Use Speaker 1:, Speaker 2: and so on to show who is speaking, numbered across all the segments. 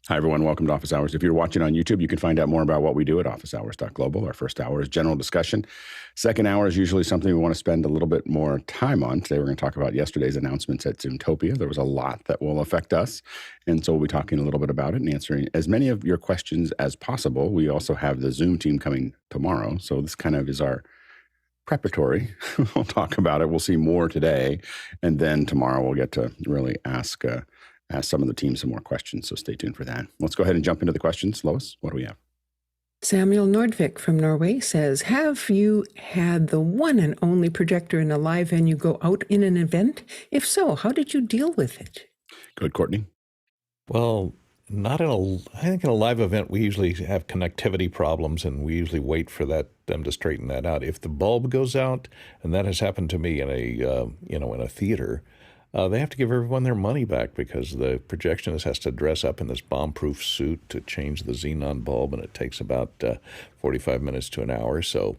Speaker 1: Hi, everyone. Welcome to Office Hours. If you're watching on YouTube, you can find out more about what we do at officehours.global. Our first hour is general discussion. Second hour is usually something we want to spend a little bit more time on. Today, we're going to talk about yesterday's announcements at Zoomtopia. There was a lot that will affect us, and so we'll be talking a little bit about it and answering as many of your questions as possible. We also have the Zoom team coming tomorrow, so this kind of is our preparatory. We'll talk about it. We'll see more today, and then tomorrow we'll get to really ask some of the team some more questions, so stay tuned for that. Let's go ahead and jump into the questions. Lois, what do we have?
Speaker 2: Samuel Nordvik from Norway says, have you had the one and only projector in a live venue go out in an event? If so, how did you deal with it?
Speaker 1: Good, Courtney.
Speaker 3: Well, not in I think in a live event, we usually have connectivity problems, and we usually wait for them to straighten that out. If the bulb goes out, and that has happened to me in a theater, they have to give everyone their money back because the projectionist has to dress up in this bomb-proof suit to change the xenon bulb, and it takes about 45 minutes to an hour. So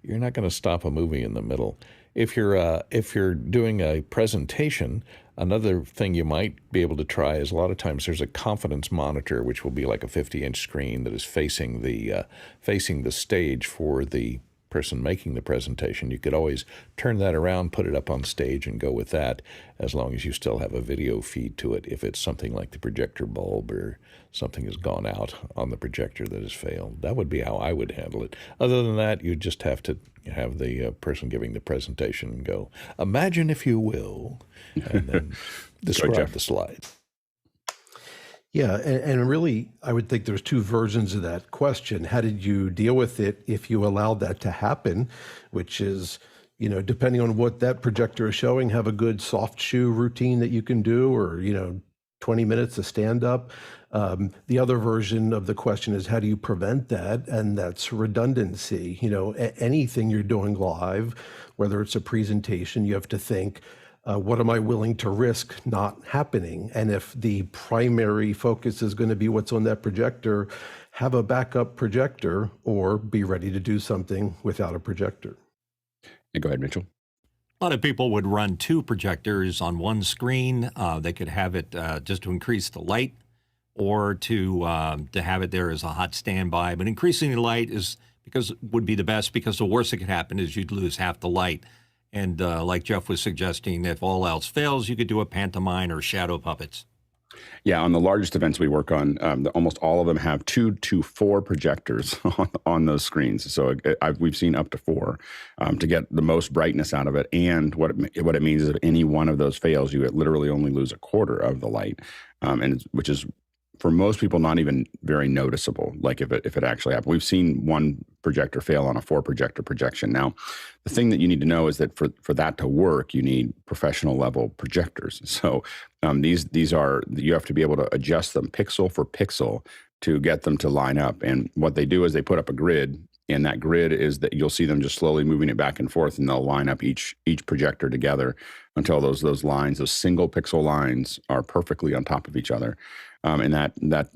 Speaker 3: you're not going to stop a movie in the middle. If you're doing a presentation, another thing you might be able to try is a lot of times there's a confidence monitor, which will be like a 50-inch screen that is facing the stage for the person making the presentation. You could always turn that around, put it up on stage, and go with that, as long as you still have a video feed to it. If it's something like the projector bulb or something has gone out on the projector that has failed, that would be how I would handle it. Other than that, you just have to have the person giving the presentation go, imagine if you will, and then describe the slides.
Speaker 4: Yeah, and really, I would think there's two versions of that question. How did you deal with it if you allowed that to happen? Which is, depending on what that projector is showing, have a good soft shoe routine that you can do, or, 20 minutes to stand up. The other version of the question is, how do you prevent that? And that's redundancy. Anything you're doing live, whether it's a presentation, you have to think, what am I willing to risk not happening? And if the primary focus is going to be what's on that projector, have a backup projector or be ready to do something without a projector.
Speaker 1: Yeah, go ahead, Mitchell.
Speaker 5: A lot of people would run two projectors on one screen. They could have it just to increase the light, or to have it there as a hot standby. But increasing the light would be the best, because the worst that could happen is you'd lose half the light. And like Jeff was suggesting, if all else fails, you could do a pantomime or shadow puppets.
Speaker 1: Yeah, on the largest events we work on, almost all of them have 2 to 4 projectors on those screens. So we've seen up to 4 to get the most brightness out of it. And what it means is if any one of those fails, you literally only lose a quarter of the light, which is, for most people, not even very noticeable, like if it actually happened. We've seen one projector fail on a 4-projector projection. Now, the thing that you need to know is that for that to work, you need professional level projectors. So these are, you have to be able to adjust them pixel for pixel to get them to line up. And what they do is they put up a grid, and that grid is that you'll see them just slowly moving it back and forth, and they'll line up each projector together until those lines, those single pixel lines, are perfectly on top of each other. And that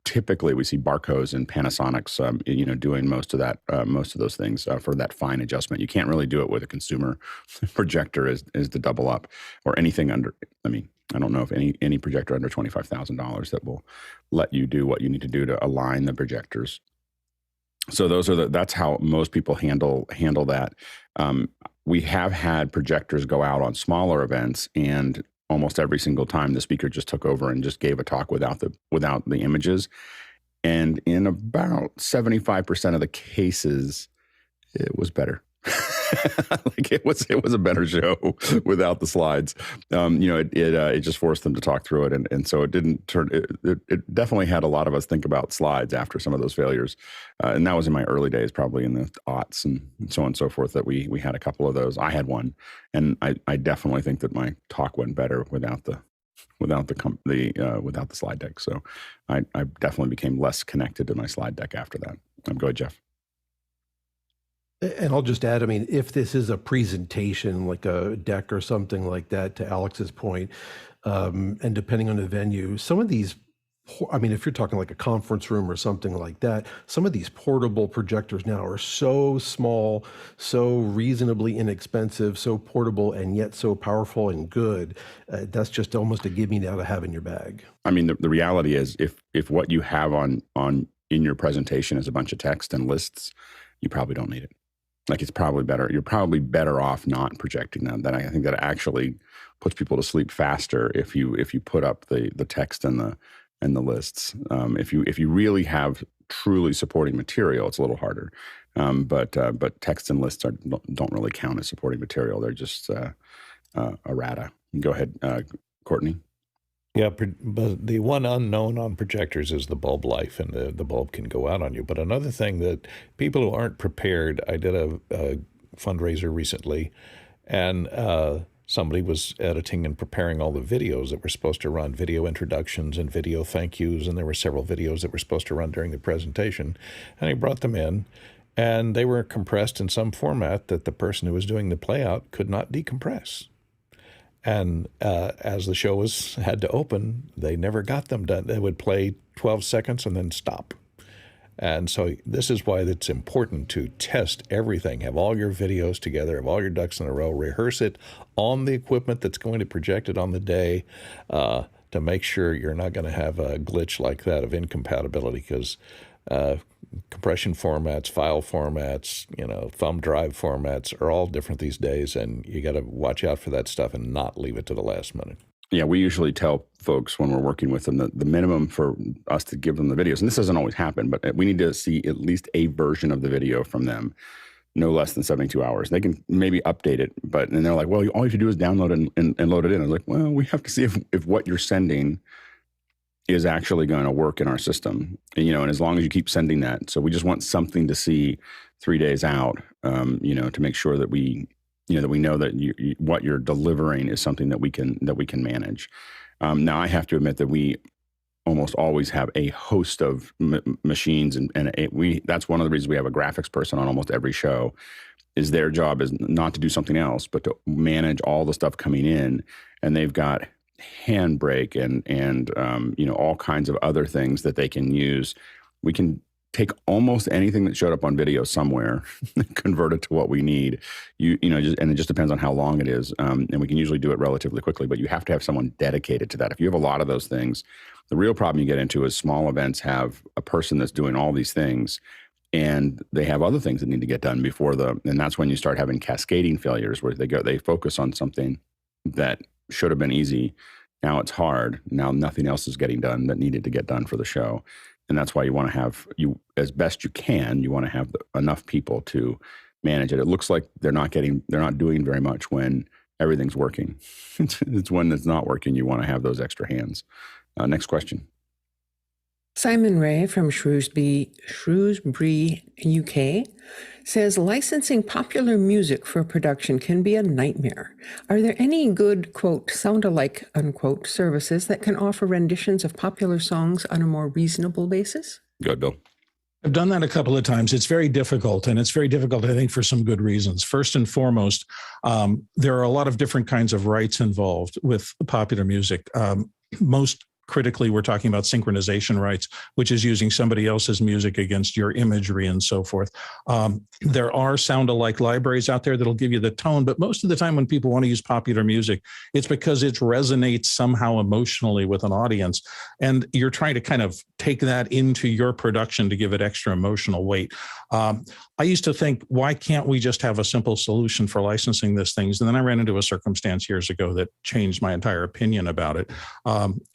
Speaker 1: typically we see Barco's and Panasonic's doing most of those things for that fine adjustment. You can't really do it with a consumer projector is the double up, or anything under. I don't know if any projector under $25,000 that will let you do what you need to do to align the projectors. So that's how most people handle that. We have had projectors go out on smaller events, and almost every single time the speaker just took over and just gave a talk without the images. And in about 75% of the cases, it was better. Like it was a better show without the slides. It just forced them to talk through it, and so it didn't turn. It definitely had a lot of us think about slides after some of those failures, and that was in my early days, probably in the aughts and so on and so forth. That we had a couple of those. I had one, and I definitely think that my talk went better without the slide deck. So I definitely became less connected to my slide deck after that. Go ahead, Jeff.
Speaker 4: And I'll just add, if this is a presentation, like a deck or something like that, to Alex's point, and depending on the venue, some of these I mean, if you're talking like a conference room or something like that, some of these portable projectors now are so small, so reasonably inexpensive, so portable, and yet so powerful and good. That's just almost a gimme now to have in your bag.
Speaker 1: I mean, the reality is if what you have on in your presentation is a bunch of text and lists, you probably don't need it. Like, it's probably better. You're probably better off not projecting them. Then I think that actually puts people to sleep faster if you put up the text and the lists. If you really have truly supporting material, it's a little harder. But text and lists don't really count as supporting material. They're just errata. Go ahead, Courtney.
Speaker 3: Yeah, but the one unknown on projectors is the bulb life, and the bulb can go out on you. But another thing that people who aren't prepared, I did a fundraiser recently, and somebody was editing and preparing all the videos that were supposed to run, video introductions and video thank yous, and there were several videos that were supposed to run during the presentation. And he brought them in, and they were compressed in some format that the person who was doing the playout could not decompress. And as the show had to open, they never got them done. They would play 12 seconds and then stop. And so this is why it's important to test everything. Have all your videos together, have all your ducks in a row, rehearse it on the equipment that's going to project it on the day to make sure you're not going to have a glitch like that of incompatibility, because compression formats, file formats, thumb drive formats are all different these days, and you got to watch out for that stuff and not leave it to the last minute.
Speaker 1: Yeah, we usually tell folks when we're working with them that the minimum for us to give them the videos, and this doesn't always happen, but we need to see at least a version of the video from them, no less than 72 hours. They can maybe update it, and they're like, well, all you have to do is download it and load it in. I was like, well, we have to see if what you're sending is actually going to work in our system. And as long as you keep sending that. So we just want something to see 3 days out, to make sure that we know that what you're delivering is something that we can manage. Now, I have to admit that we almost always have a host of machines, and that's one of the reasons we have a graphics person on almost every show. Is their job is not to do something else, but to manage all the stuff coming in, and they've got Handbrake and all kinds of other things that they can use. We can take almost anything that showed up on video somewhere, convert it to what we need. And it just depends on how long it is. And we can usually do it relatively quickly, but you have to have someone dedicated to that. If you have a lot of those things, the real problem you get into is small events have a person that's doing all these things, and they have other things that need to get done and that's when you start having cascading failures where they focus on something that should have been easy. Now it's hard. Now nothing else is getting done that needed to get done for the show. And that's why you want to have, as best you can, you want to have enough people to manage it. It looks like they're not doing very much when everything's working. It's when it's not working, you want to have those extra hands. Next question.
Speaker 2: Simon Ray from Shrewsbury, UK, says licensing popular music for production can be a nightmare. Are there any good, quote, sound-alike, unquote, services that can offer renditions of popular songs on a more reasonable basis?
Speaker 1: Go ahead, Bill.
Speaker 6: I've done that a couple of times. It's very difficult, and it's very difficult, I think, for some good reasons. First and foremost, there are a lot of different kinds of rights involved with popular music. Most critically, we're talking about synchronization rights, which is using somebody else's music against your imagery and so forth. There are sound-alike libraries out there that'll give you the tone, but most of the time when people want to use popular music, it's because it resonates somehow emotionally with an audience, and you're trying to kind of take that into your production to give it extra emotional weight. I used to think, why can't we just have a simple solution for licensing these things? And then I ran into a circumstance years ago that changed my entire opinion about it.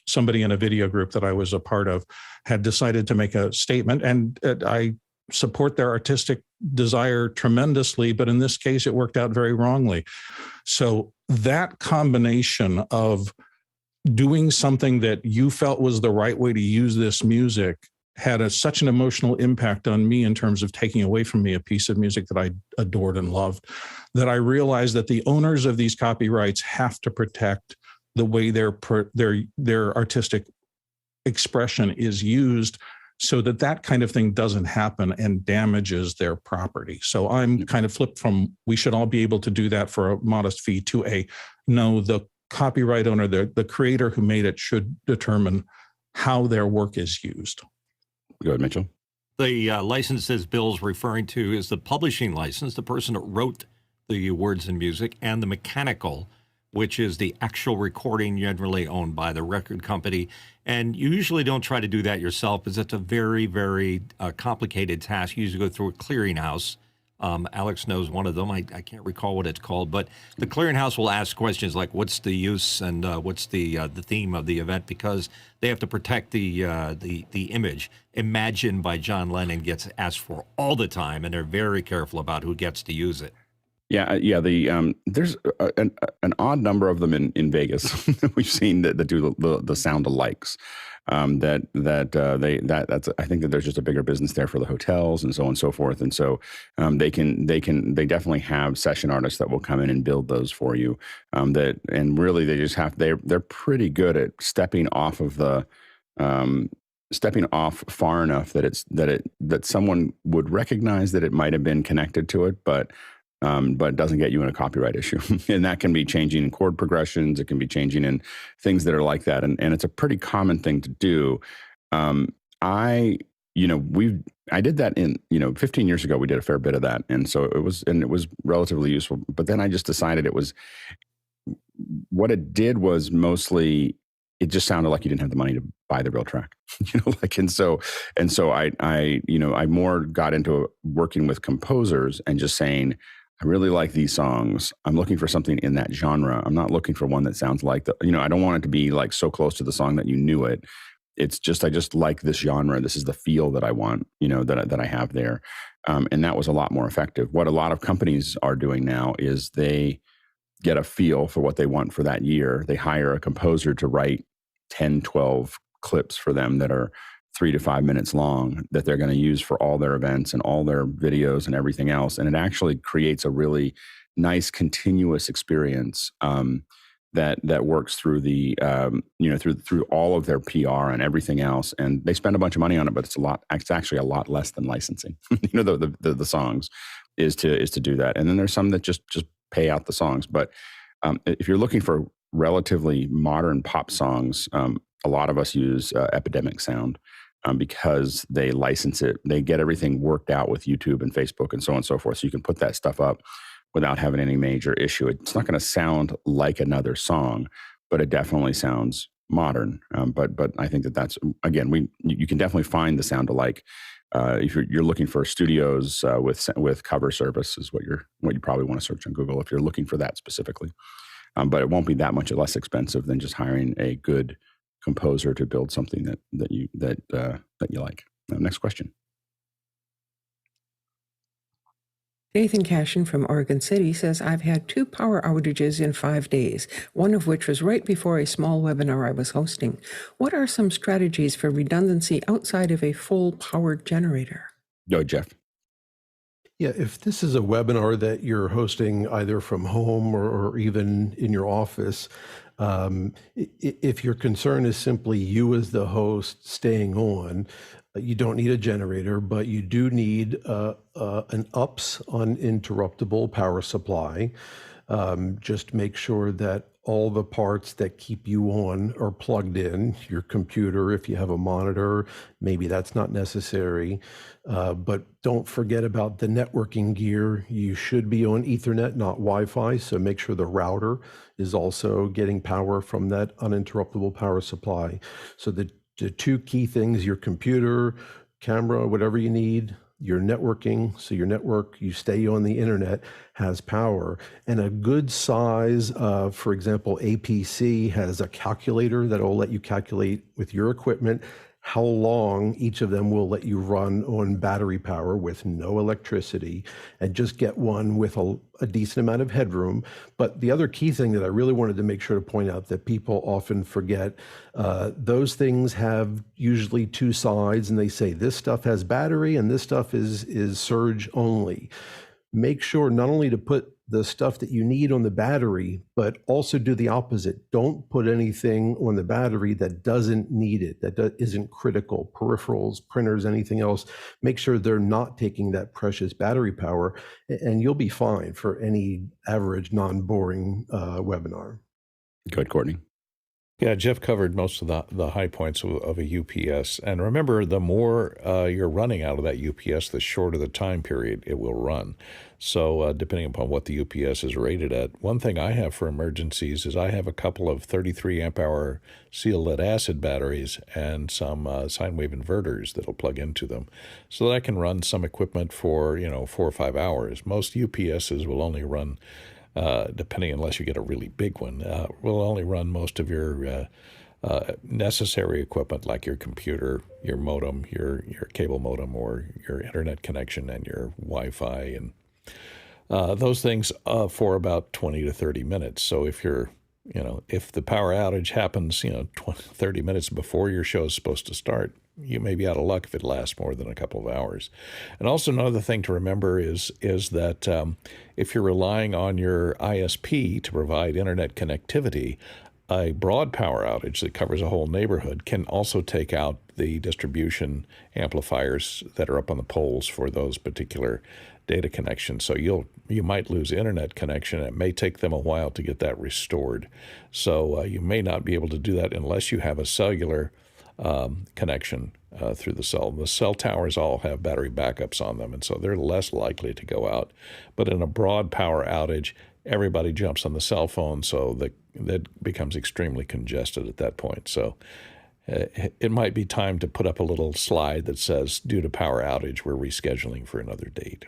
Speaker 6: Somebody in a video group that I was a part of had decided to make a statement, and I support their artistic desire tremendously, but in this case, it worked out very wrongly. So that combination of doing something that you felt was the right way to use this music had such an emotional impact on me in terms of taking away from me a piece of music that I adored and loved, that I realized that the owners of these copyrights have to protect the way their artistic expression is used, so that kind of thing doesn't happen and damages their property. So I'm kind of flipped from we should all be able to do that for a modest fee to no, the copyright owner, the creator who made it should determine how their work is used.
Speaker 1: Go ahead, Mitchell.
Speaker 5: The licenses Bill's referring to is the publishing license, the person that wrote the words and music, and the mechanical, which is the actual recording generally owned by the record company. And you usually don't try to do that yourself because it's a very, very complicated task. You usually go through a clearinghouse. Alex knows one of them. I can't recall what it's called, but the clearinghouse will ask questions like, what's the use and what's the theme of the event, because they have to protect the image. Imagine by John Lennon gets asked for all the time, and they're very careful about who gets to use it.
Speaker 1: Yeah. There's an odd number of them in Vegas. We've seen that do the sound alikes. That's I think that there's just a bigger business there for the hotels and so on and so forth. And so they definitely have session artists that will come in and build those for you. And really they just they're pretty good at stepping off far enough that someone would recognize that it might have been connected to it, but doesn't get you in a copyright issue. And that can be changing in chord progressions. It can be changing in things that are like that. And it's a pretty common thing to do. I did that in, 15 years ago, we did a fair bit of that. And so it was relatively useful. But then I just decided what it did was mostly, it just sounded like you didn't have the money to buy the real track, and so I more got into working with composers and just saying, I really like these songs. I'm looking for something in that genre. I'm not looking for one that sounds like I don't want it to be like so close to the song that you knew it. It's just, I just like this genre. This is the feel that I want, that I have there. And that was a lot more effective. What a lot of companies are doing now is they get a feel for what they want for that year. They hire a composer to write 10, 12 clips for them that are 3 to 5 minutes long that they're going to use for all their events and all their videos and everything else. And it actually creates a really nice continuous experience that works through the through all of their PR and everything else. And they spend a bunch of money on it, but it's actually a lot less than licensing. The songs is to do that. And then there's some that just pay out the songs. But if you're looking for relatively modern pop songs, a lot of us use Epidemic Sound because they license it. They get everything worked out with YouTube and Facebook and so on and so forth. So you can put that stuff up without having any major issue. It's not going to sound like another song, but it definitely sounds modern. But I think that's, again, you can definitely find the sound alike. If you're looking for studios with cover service is what you probably want to search on Google if you're looking for that specifically. But it won't be that much less expensive than just hiring a good composer to build something that you like. Next question.
Speaker 2: Nathan Cashin from Oregon City says, I've had 2 power outages in 5 days, one of which was right before a small webinar I was hosting. What are some strategies for redundancy outside of a full powered generator?
Speaker 1: Go, Jeff.
Speaker 4: Yeah, if this is a webinar that you're hosting either from home or even in your office, if your concern is simply you as the host staying on, you don't need a generator, but you do need an UPS uninterruptible power supply. Just make sure that all the parts that keep you on are plugged in. Your computer, if you have a monitor, maybe that's not necessary. But don't forget about the networking gear. You should be on Ethernet, not Wi-Fi. So make sure the router is also getting power from that uninterruptible power supply. So the 2 key things, your computer, camera, whatever you need, your networking, so your network, you stay on the internet, has power. And a good size, for example, APC has a calculator that will let you calculate with your equipment how long each of them will let you run on battery power with no electricity, and just get one with a decent amount of headroom. But the other key thing that I really wanted to make sure to point out that people often forget, those things have usually 2 sides, and they say this stuff has battery and this stuff is surge only. Make sure not only to put the stuff that you need on the battery, but also do the opposite. Don't put anything on the battery that doesn't need it, that isn't critical. Peripherals, printers, anything else. Make sure they're not taking that precious battery power, and you'll be fine for any average, non-boring webinar.
Speaker 1: Go ahead, Courtney.
Speaker 3: Yeah, Jeff covered most of the high points of a UPS. And remember, the more you're running out of that UPS, the shorter the time period it will run. So depending upon what the UPS is rated at, one thing I have for emergencies is I have a couple of 33 amp hour seal lead acid batteries and some sine wave inverters that'll plug into them so that I can run some equipment for, 4 or 5 hours. Most UPSs will only run depending, unless you get a really big one, will only run most of your necessary equipment like your computer, your modem, your cable modem, or your internet connection and your Wi-Fi, and those things for about 20 to 30 minutes. So if if the power outage happens, 20, 30 minutes before your show is supposed to start, you may be out of luck if it lasts more than a couple of hours. And also another thing to remember is that if you're relying on your ISP to provide internet connectivity, a broad power outage that covers a whole neighborhood can also take out the distribution amplifiers that are up on the poles for those particular data connections. So you might lose internet connection. It may take them a while to get that restored. So you may not be able to do that unless you have a cellular connection through the cell. The cell towers all have battery backups on them, and so they're less likely to go out. But in a broad power outage, everybody jumps on the cell phone, so that becomes extremely congested at that point. So it might be time to put up a little slide that says, due to power outage, we're rescheduling for another date.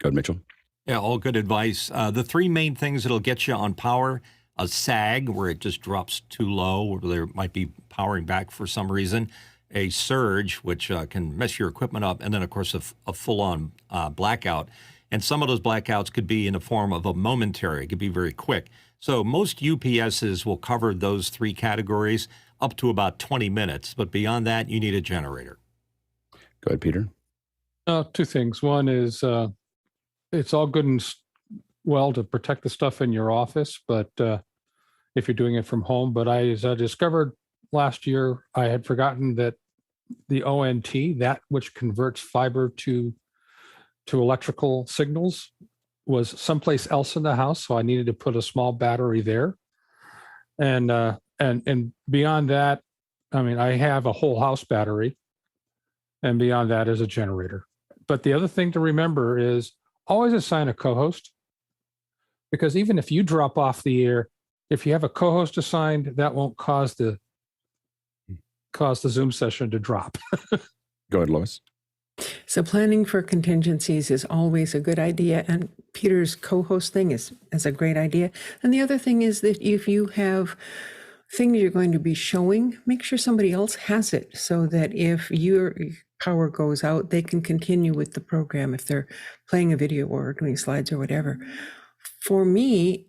Speaker 1: Go ahead, Mitchell.
Speaker 5: Yeah, all good advice. The three main things that'll get you on power: a sag, where it just drops too low, or there might be powering back for some reason; a surge, which can mess your equipment up; and then, of course, a full-on blackout. And some of those blackouts could be in the form of a momentary. It could be very quick. So most UPSs will cover those three categories up to about 20 minutes. But beyond that, you need a generator.
Speaker 1: Go ahead, Peter.
Speaker 7: Two things. One is it's all good and well to protect the stuff in your office, but if you're doing it from home. But as I discovered last year, I had forgotten that the ONT, that which converts fiber to electrical signals, was someplace else in the house. So I needed to put a small battery there. And beyond that, I mean, I have a whole house battery, and beyond that is a generator. But the other thing to remember is always assign a co-host, because even if you drop off the air, if you have a co-host assigned, that won't cause the Zoom session to drop.
Speaker 1: Go ahead, Lois.
Speaker 2: So planning for contingencies is always a good idea, and Peter's co-host thing is a great idea. And the other thing is that if you have things you're going to be showing, make sure somebody else has it, so that if your power goes out, they can continue with the program if they're playing a video or doing slides or whatever. For me,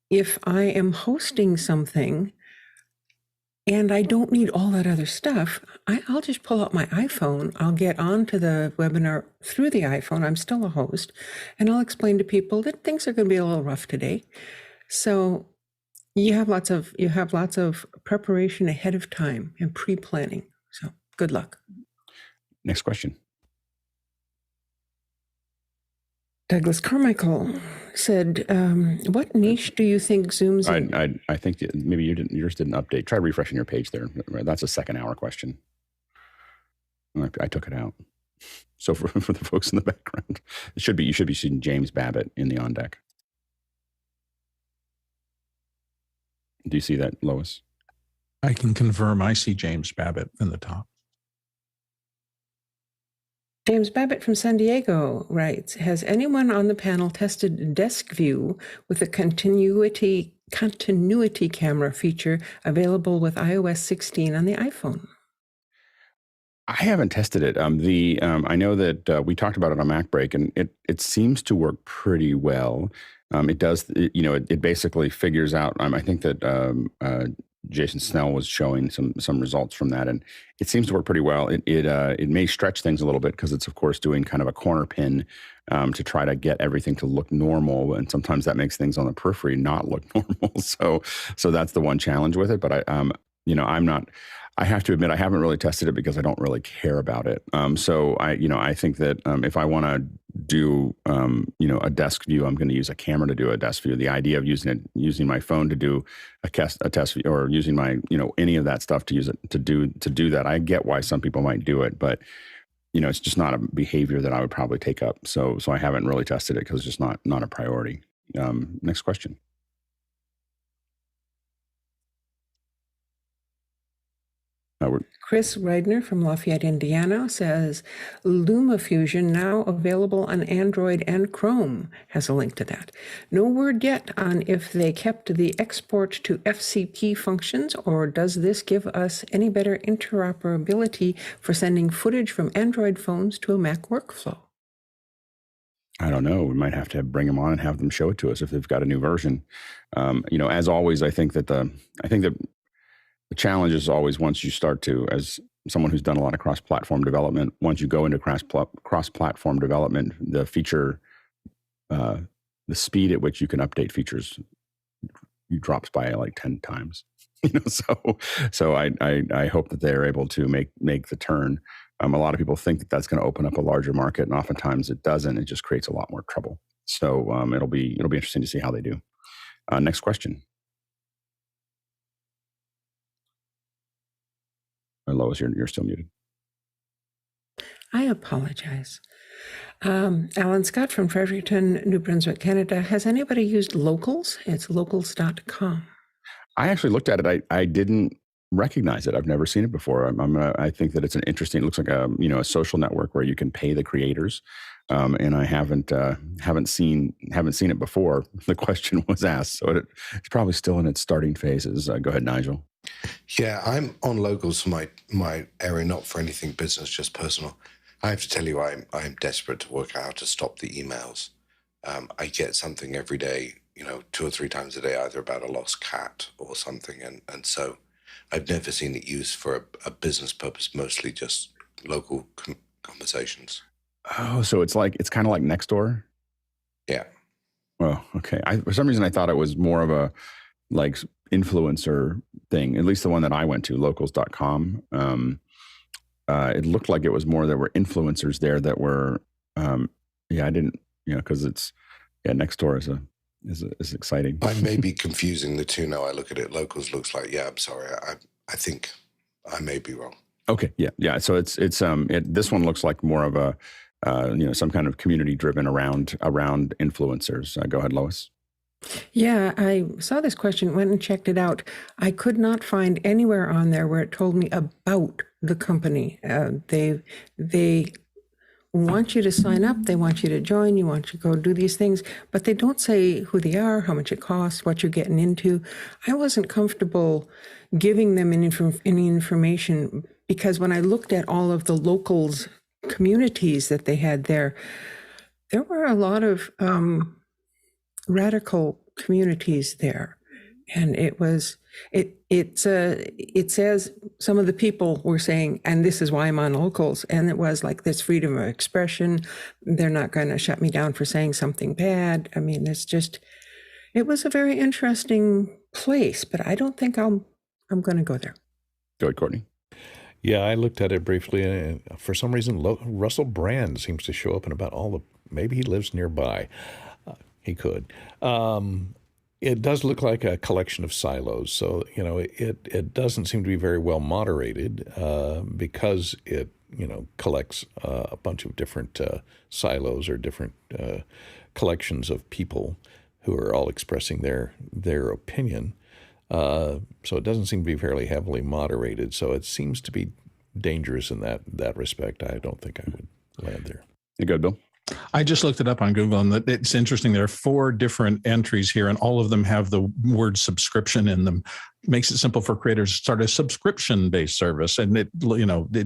Speaker 2: if I am hosting something and I don't need all that other stuff, I'll just pull out my iPhone. I'll get onto the webinar through the iPhone. I'm still a host, and I'll explain to people that things are going to be a little rough today. So you have lots of preparation ahead of time and pre-planning. So good luck.
Speaker 1: Next question.
Speaker 2: Douglas Carmichael said, what niche do you think Zoom's in?
Speaker 1: I think maybe yours didn't update. Try refreshing your page there. That's a second hour question. I took it out. So for the folks in the background, you should be seeing James Babbitt in the on deck. Do you see that, Lois?
Speaker 6: I can confirm I see James Babbitt in the top.
Speaker 2: James Babbitt from San Diego writes, has anyone on the panel tested desk view with the continuity camera feature available with iOS 16 on the iPhone?
Speaker 1: I haven't tested it. I know that we talked about it on MacBreak, and it seems to work pretty well. It does, it basically figures out. I think that Jason Snell was showing some results from that, and it seems to work pretty well. It may stretch things a little bit because it's, of course, doing kind of a corner pin to try to get everything to look normal, and sometimes that makes things on the periphery not look normal. So that's the one challenge with it. But I have to admit, I haven't really tested it because I don't really care about it. So I think that if I want to do, a desk view, I'm going to use a camera to do a desk view. The idea of using my phone to do a test view, or using my, any of that stuff to use it to do that, I get why some people might do it, but it's just not a behavior that I would probably take up. So I haven't really tested it because it's just not a priority. Next question.
Speaker 2: Chris Reidner from Lafayette, Indiana says, LumaFusion now available on Android and Chrome, has a link to that. No word yet on if they kept the export to FCP functions, or does this give us any better interoperability for sending footage from Android phones to a Mac workflow?
Speaker 1: I don't know. We might have to bring them on and have them show it to us if they've got a new version. As always, I think that the challenge is always, once you start to, as someone who's done a lot of cross-platform development, once you go into cross-platform development, the feature, the speed at which you can update features drops by like 10 times. So I hope that they're able to make the turn. A lot of people think that that's going to open up a larger market, and oftentimes it doesn't. It just creates a lot more trouble. So it'll be interesting to see how they do. Next question. Lois, you're still muted.
Speaker 2: I apologize. Alan Scott from Fredericton, New Brunswick, Canada. Has anybody used Locals? It's locals.com.
Speaker 1: I actually looked at it. I didn't recognize it. I've never seen it before. I think that it's an interesting. It looks like a social network where you can pay the creators. And I haven't seen it before. The question was asked, so it's probably still in its starting phases. Go ahead, Nigel.
Speaker 8: Yeah, I'm on Locals for my area, not for anything business, just personal. I have to tell you, I'm desperate to work out how to stop the emails. I get something every day, 2 or 3 times a day, either about a lost cat or something, and so I've never seen it used for a business purpose. Mostly just local conversations.
Speaker 1: Oh, so it's kind of like Nextdoor?
Speaker 8: Yeah.
Speaker 1: Oh, okay. For some reason, I thought it was more of a like influencer thing, at least the one that I went to, locals.com. It looked like it was more, there were influencers there that were, I didn't, because Nextdoor is exciting.
Speaker 8: I may be confusing the two now. I look at it. Locals looks like, I'm sorry. I think I may be wrong. Okay.
Speaker 1: Yeah. So it's this one looks like more of a, some kind of community driven around influencers. Go ahead, Lois.
Speaker 2: Yeah, I saw this question, went and checked it out. I could not find anywhere on there where it told me about the company. They want you to sign up, they want you to join, you want you to go do these things, but they don't say who they are, how much it costs, what you're getting into. I wasn't comfortable giving them any information, because when I looked at all of the Locals communities that they had there were a lot of radical communities there, and it says some of the people were saying, and this is why I'm on Locals, and it was like this freedom of expression. They're not going to shut me down for saying something bad. I mean, it was a very interesting place, but I don't think I'm going to go there.
Speaker 1: Go ahead, Courtney.
Speaker 3: Yeah, I looked at it briefly, and for some reason, Russell Brand seems to show up in about maybe he lives nearby. He could. It does look like a collection of silos. So, it doesn't seem to be very well moderated because it, collects a bunch of different silos or different collections of people who are all expressing their opinion. So it doesn't seem to be fairly heavily moderated. So it seems to be dangerous in that respect. I don't think I would land there.
Speaker 1: You good, Bill?
Speaker 6: I just looked it up on Google, and it's interesting. There are 4 different entries here, and all of them have the word subscription in them. Makes it simple for creators to start a subscription-based service, and it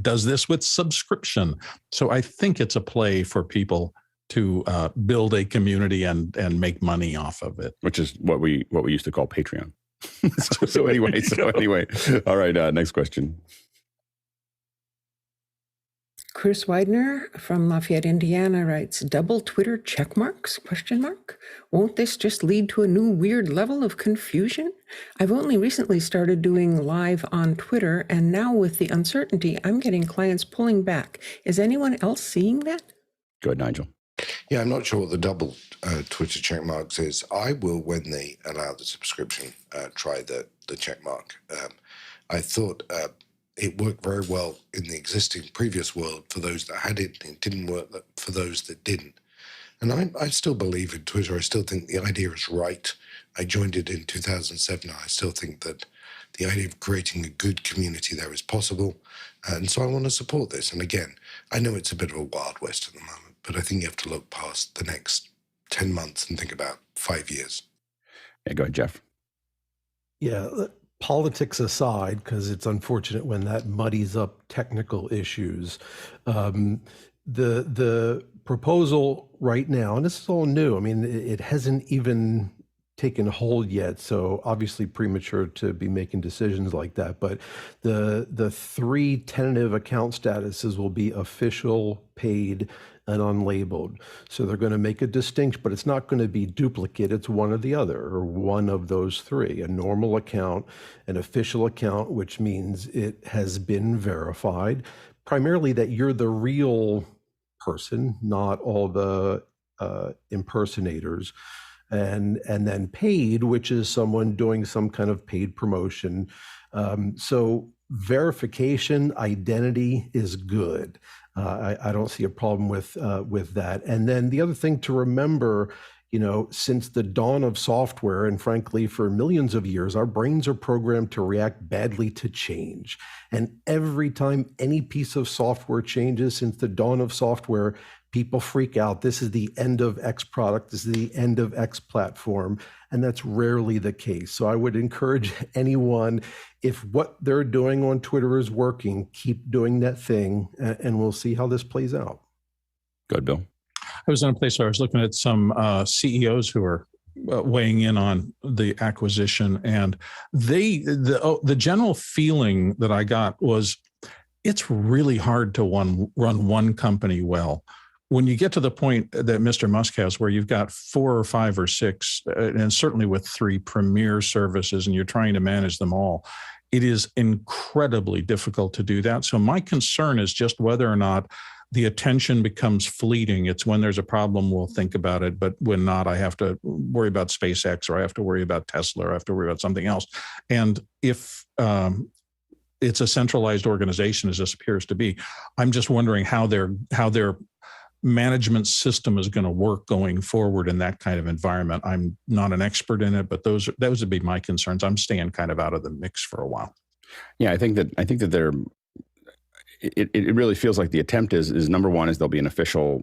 Speaker 6: does this with subscription. So I think it's a play for people to build a community and make money off of it,
Speaker 1: which is what we used to call Patreon. so anyway, all right. Next question.
Speaker 2: Chris Widener from Lafayette, Indiana writes, double Twitter check marks, ? Won't this just lead to a new weird level of confusion? I've only recently started doing live on Twitter, and now with the uncertainty, I'm getting clients pulling back. Is anyone else seeing that?
Speaker 1: Go ahead, Nigel.
Speaker 8: Yeah, I'm not sure what the double Twitter check marks is. I will, when they allow the subscription, try the check mark. I thought it worked very well in the existing previous world for those that had it, and it didn't work for those that didn't. And I still believe in Twitter. I still think the idea is right. I joined it in 2007. I still think that the idea of creating a good community there is possible. And so I want to support this. And again, I know it's a bit of a wild west at the moment, but I think you have to look past the next 10 months and think about 5 years.
Speaker 1: Yeah, go ahead, Jeff.
Speaker 4: Yeah, politics aside, because it's unfortunate when that muddies up technical issues. The proposal right now, and this is all new, I mean, it hasn't even taken hold yet, so obviously premature to be making decisions like that, but the 3 tentative account statuses will be official, paid, and unlabeled. So they're going to make a distinction, but it's not going to be duplicate. It's one or the other, or one of those 3, a normal account, an official account, which means it has been verified, primarily that you're the real person, not all the impersonators, and then paid, which is someone doing some kind of paid promotion. So verification, identity is good. I don't see a problem with that. And then the other thing to remember, since the dawn of software, and frankly, for millions of years, our brains are programmed to react badly to change. And every time any piece of software changes since the dawn of software, people freak out. This is the end of X product. This is the end of X platform. And that's rarely the case. So I would encourage anyone, if what they're doing on Twitter is working, keep doing that thing, and we'll see how this plays out.
Speaker 1: Go ahead, Bill.
Speaker 6: I was in a place where I was looking at some CEOs who are weighing in on the acquisition, and the general feeling that I got was it's really hard to run one company well. When you get to the point that Mr. Musk has, where you've got 4 or 5 or 6, and certainly with 3 premier services, and you're trying to manage them all, it is incredibly difficult to do that. So my concern is just whether or not the attention becomes fleeting. It's when there's a problem, we'll think about it. But when not, I have to worry about SpaceX, or I have to worry about Tesla, or I have to worry about something else. And if it's a centralized organization, as this appears to be, I'm just wondering how their management system is going to work going forward in that kind of environment. I'm not an expert in it, but those would be my concerns. I'm staying kind of out of the mix for a while.
Speaker 1: Yeah, I think that they're. It really feels like the attempt is number one is there'll be an official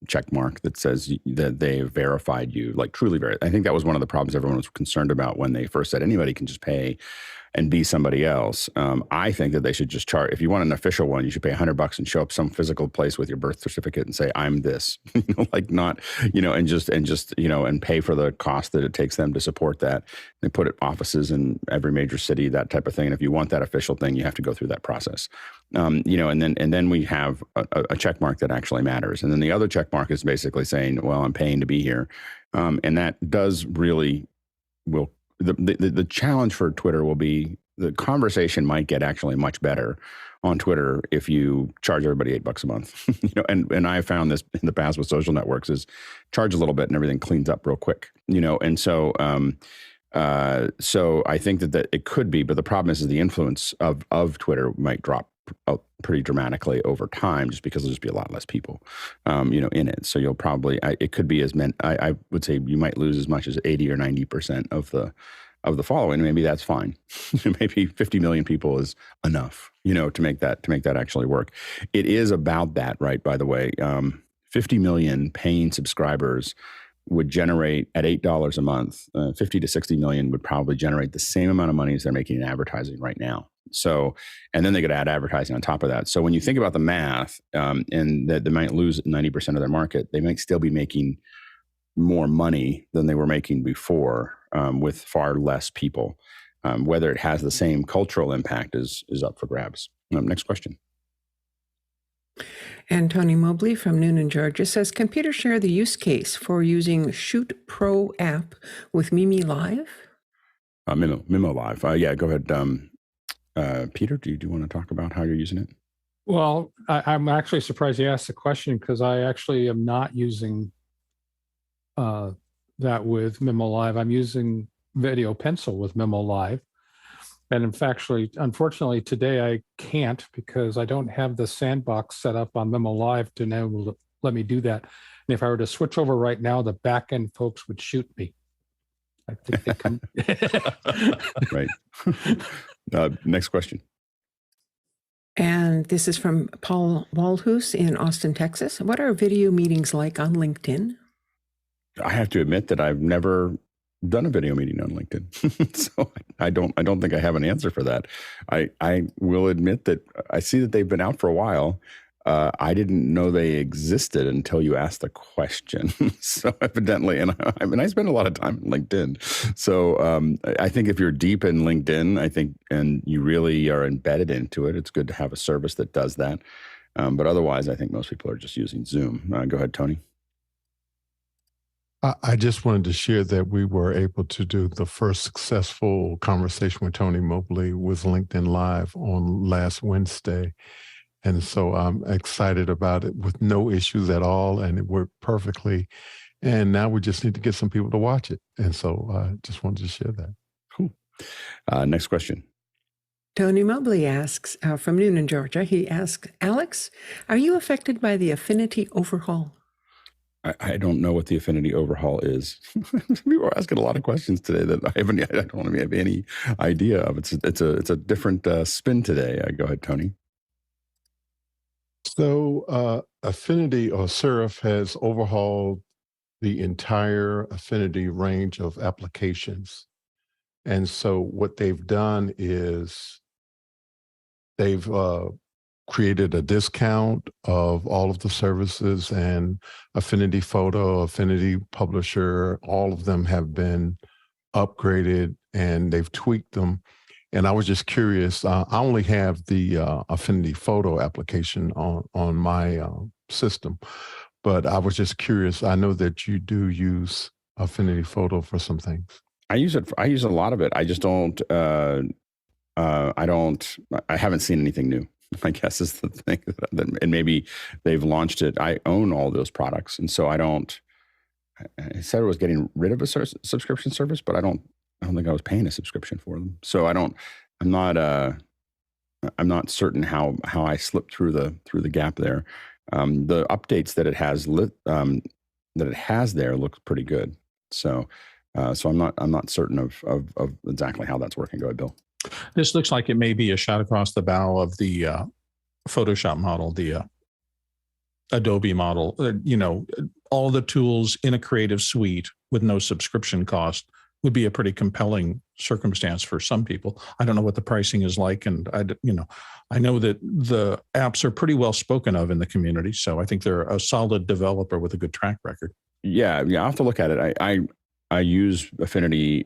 Speaker 1: check mark that says that they verified you, like truly verified. I think that was one of the problems everyone was concerned about when they first said anybody can just pay and be somebody else. I think that they should just charge. If you want an official one, you should pay $100 and show up some physical place with your birth certificate and say, I'm this, and pay for the cost that it takes them to support that. They put offices in every major city, that type of thing. And if you want that official thing, you have to go through that process. And then we have a check mark that actually matters. And then the other check mark is basically saying, well, I'm paying to be here. And that does really will. The challenge for Twitter will be the conversation might get actually much better on Twitter if you charge everybody $8 a month. And I found this in the past with social networks is charge a little bit and everything cleans up real quick. And so I think that it could be, but the problem is the influence of Twitter might drop pretty dramatically over time, just because there'll just be a lot less people, in it. So you'll probably, it could be I would say you might lose as much as 80 or 90% of the following. Maybe that's fine. Maybe 50 million people is enough, to make that actually work. It is about that, right? By the way, 50 million paying subscribers would generate at $8 a month, 50 to 60 million would probably generate the same amount of money as they're making in advertising right now. So, and then they could add advertising on top of that. So when you think about the math, and that they might lose 90% of their market, they might still be making more money than they were making before, with far less people. Whether it has the same cultural impact is up for grabs. Next question.
Speaker 2: And Tony Mobley from Noonan, Georgia says, can Peter share the use case for using Shoot Pro app with mimoLive?
Speaker 1: mimoLive. Yeah, go ahead. Peter, do you want to talk about how you're using it?
Speaker 7: Well, I'm actually surprised you asked the question because I actually am not using that with mimoLive. I'm using Video Pencil with mimoLive. And in fact, unfortunately, today I can't because I don't have the sandbox set up on mimoLive to enable to let me do that. And if I were to switch over right now, the back end folks would shoot me. I think they come.
Speaker 1: Right. Next question.
Speaker 2: And this is from Paul Walhus in Austin, Texas. What are video meetings like on LinkedIn?
Speaker 1: I have to admit that I've never done a video meeting on LinkedIn. So I don't think I have an answer for that. I will admit that I see that they've been out for a while. I didn't know they existed until you asked the question. So evidently, and I spend a lot of time on LinkedIn. So I think if you're deep in LinkedIn, and you really are embedded into it, it's good to have a service that does that. But otherwise, I think most people are just using Zoom. Go ahead, Tony.
Speaker 9: I just wanted to share that we were able to do the first successful conversation with Tony Mobley with LinkedIn Live on last Wednesday. And so I'm excited about it with no issues at all. And it worked perfectly. And now we just need to get some people to watch it. And so I just wanted to share that.
Speaker 1: Cool. Next question.
Speaker 2: Tony Mobley asks from Noonan, Georgia. He asks, Alex, are you affected by the Affinity overhaul?
Speaker 1: I don't know what the Affinity overhaul is. People are asking a lot of questions today that I don't have any idea of. It's a different spin today. Go ahead, Tony.
Speaker 9: So Affinity or Serif has overhauled the entire Affinity range of applications. And so what they've done is they've created a discount of all of the services, and Affinity Photo, Affinity Publisher, all of them have been upgraded and they've tweaked them. And I was just curious, I only have the Affinity Photo application on my system, but I was just curious. I know that you do use Affinity Photo for some things.
Speaker 1: I use a lot of it. I just don't, I haven't seen anything new, I guess is the thing. And maybe they've launched it. I own all those products. And so I said I was getting rid of a subscription service, but I don't think I was paying a subscription for them. So I'm not certain how I slipped through the gap there. The updates that it has there look pretty good. So I'm not certain of exactly how that's working. Go ahead, Bill.
Speaker 6: This looks like it may be a shot across the bow of the Photoshop model, the Adobe model. All the tools in a creative suite with no subscription cost would be a pretty compelling circumstance for some people. I don't know what the pricing is like, and I know that the apps are pretty well spoken of in the community, so I think they're a solid developer with a good track record.
Speaker 1: Yeah, I'll have to look at it. I use Affinity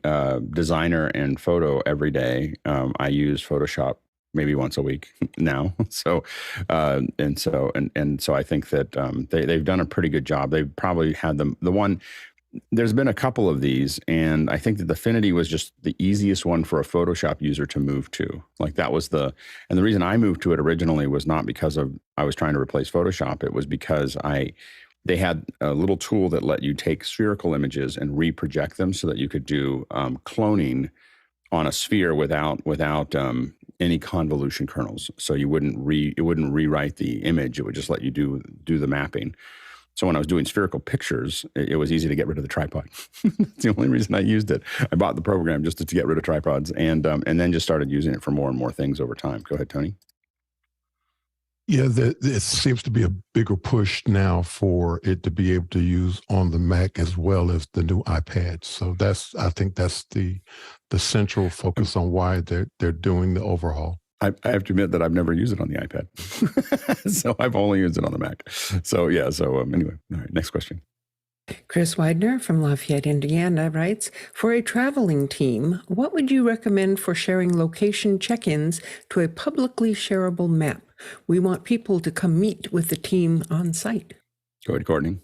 Speaker 1: Designer and Photo every day. I use Photoshop maybe once a week now. So I think that they've done a pretty good job. They've probably had the one. There's been a couple of these, and I think that the Affinity was just the easiest one for a Photoshop user to move to. Like that was and the reason I moved to it originally was not because I was trying to replace Photoshop. It was because they had a little tool that let you take spherical images and reproject them so that you could do cloning on a sphere without any convolution kernels. So it wouldn't rewrite the image. It would just let you do the mapping. So when I was doing spherical pictures, it was easy to get rid of the tripod. That's the only reason I used it. I bought the program just to get rid of tripods, and then just started using it for more and more things over time. Go ahead, Tony.
Speaker 9: Yeah, it seems to be a bigger push now for it to be able to use on the Mac as well as the new iPad. So I think that's the central focus on why they're doing the overhaul.
Speaker 1: I have to admit that I've never used it on the iPad. So I've only used it on the Mac. So yeah. So anyway, all right, next question.
Speaker 2: Chris Widener from Lafayette, Indiana writes, for a traveling team, what would you recommend for sharing location check-ins to a publicly shareable map? We want people to come meet with the team on site.
Speaker 1: Go ahead, Courtney.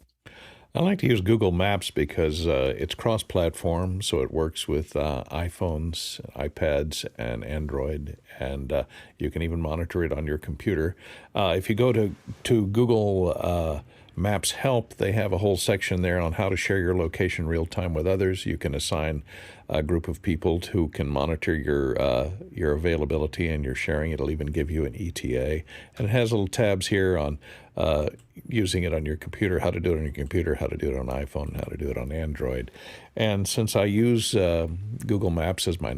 Speaker 3: I like to use Google Maps because it's cross-platform, so it works with iPhones, iPads, and Android, and you can even monitor it on your computer. If you go to Google Maps Help, they have a whole section there on how to share your location real-time with others. You can assign a group of people who can monitor your availability and your sharing. It'll even give you an ETA. And it has little tabs here on using it on your computer, how to do it on your computer, how to do it on iPhone, how to do it on Android. And since I use Google Maps as my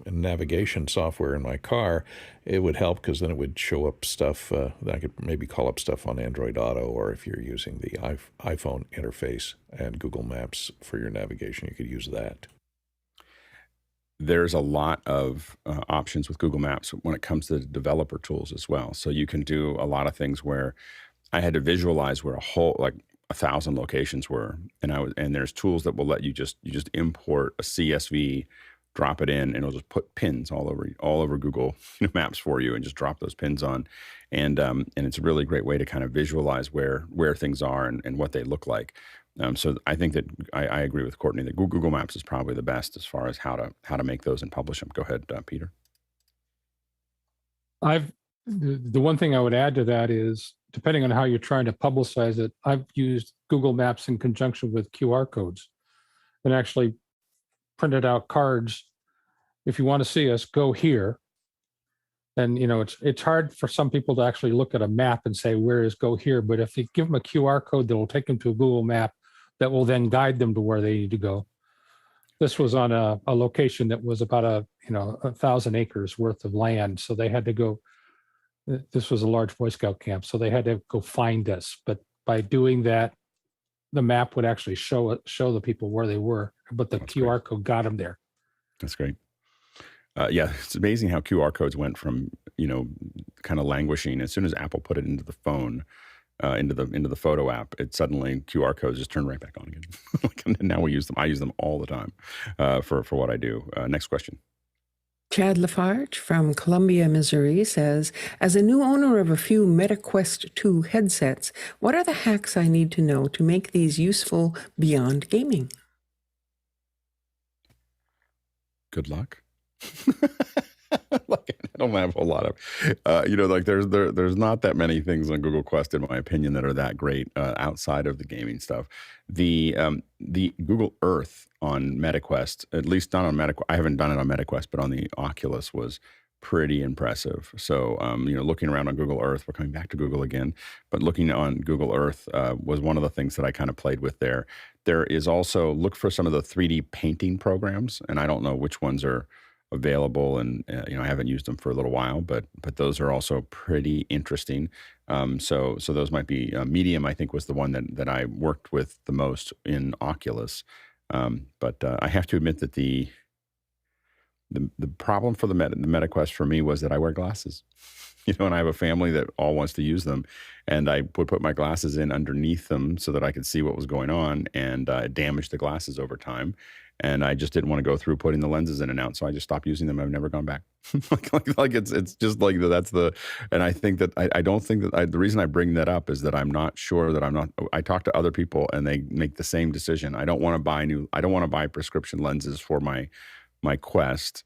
Speaker 3: navigation software in my car, it would help because then it would show up stuff that I could maybe call up stuff on Android Auto, or if you're using the iPhone interface and Google Maps for your navigation, you could use that.
Speaker 1: There's a lot of options with Google Maps when it comes to the developer tools as well. So you can do a lot of things where I had to visualize where 1,000 locations were, and there's tools that will let you just import a CSV, drop it in, and it'll just put pins all over Google Maps for you, and just drop those pins on, and it's a really great way to kind of visualize where things are and what they look like. So I think that I agree with Courtney that Google Maps is probably the best as far as how to make those and publish them. Go ahead, Peter.
Speaker 7: The one thing I would add to that is, depending on how you're trying to publicize it, I've used Google Maps in conjunction with QR codes and actually printed out cards. If you want to see us, go here. And it's hard for some people to actually look at a map and say, where is go here? But if you give them a QR code that will take them to a Google map that will then guide them to where they need to go. This was on a location that was about 1,000 acres worth of land. So they had to go, this was a large Boy Scout camp, so they had to go find us. But by doing that, the map would actually show the people where they were, but the QR code got them there.
Speaker 1: That's great. Yeah, it's amazing how QR codes went from, kind of languishing. As soon as Apple put it into the phone, into the photo app, it suddenly QR codes just turned right back on again. And now we use them. I use them all the time for what I do. Next question.
Speaker 2: Chad Lafarge from Columbia, Missouri says, as a new owner of a few MetaQuest 2 headsets, what are the hacks I need to know to make these useful beyond gaming?
Speaker 1: Good luck. I don't have a whole lot of, there's not that many things on Google Quest, in my opinion, that are that great outside of the gaming stuff. The Google Earth on MetaQuest, at least not on MetaQuest, I haven't done it on MetaQuest, but on the Oculus was pretty impressive. So, looking around on Google Earth, we're coming back to Google again, but looking on Google Earth was one of the things that I kind of played with there. There is also, look for some of the 3D painting programs, and I don't know which ones are available, and I haven't used them for a little while, but those are also pretty interesting. So those might be Medium. I think was the one that I worked with the most in Oculus. But I have to admit that the problem for the MetaQuest for me was that I wear glasses, and I have a family that all wants to use them, and I would put my glasses in underneath them so that I could see what was going on, and it damaged the glasses over time. And I just didn't want to go through putting the lenses in and out, so I just stopped using them. I've never gone back. like it's just like that's the. And I think that I don't think that the reason I bring that up is that I'm not sure that I'm not. I talk to other people and they make the same decision. I don't want to buy prescription lenses for my Quest.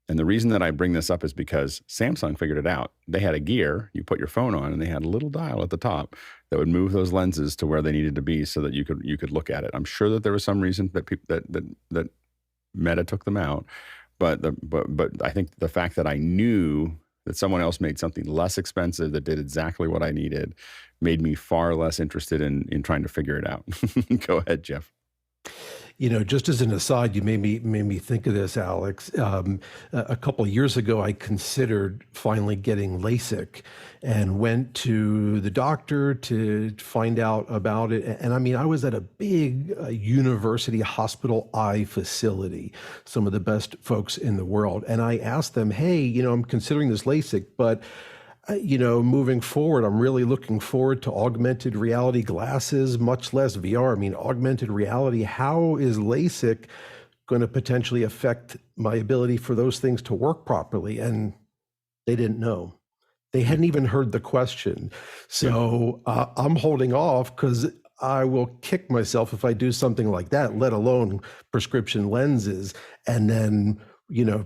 Speaker 1: And the reason that I bring this up is because Samsung figured it out. They had a gear you put your phone on, and they had a little dial at the top that would move those lenses to where they needed to be, so that you could look at it. I'm sure that there was some reason that that Meta took them out, but I think the fact that I knew that someone else made something less expensive that did exactly what I needed made me far less interested in trying to figure it out. Go ahead, Jeff.
Speaker 4: Just as an aside, you made me think of this, Alex. A couple of years ago, I considered finally getting LASIK and went to the doctor to find out about it. And I was at a big university hospital eye facility, some of the best folks in the world. And I asked them, hey, I'm considering this LASIK, but moving forward, I'm really looking forward to augmented reality glasses, much less VR. I mean, augmented reality, how is LASIK going to potentially affect my ability for those things to work properly? And they didn't know. They hadn't even heard the question. So I'm holding off because I will kick myself if I do something like that, let alone prescription lenses. And then,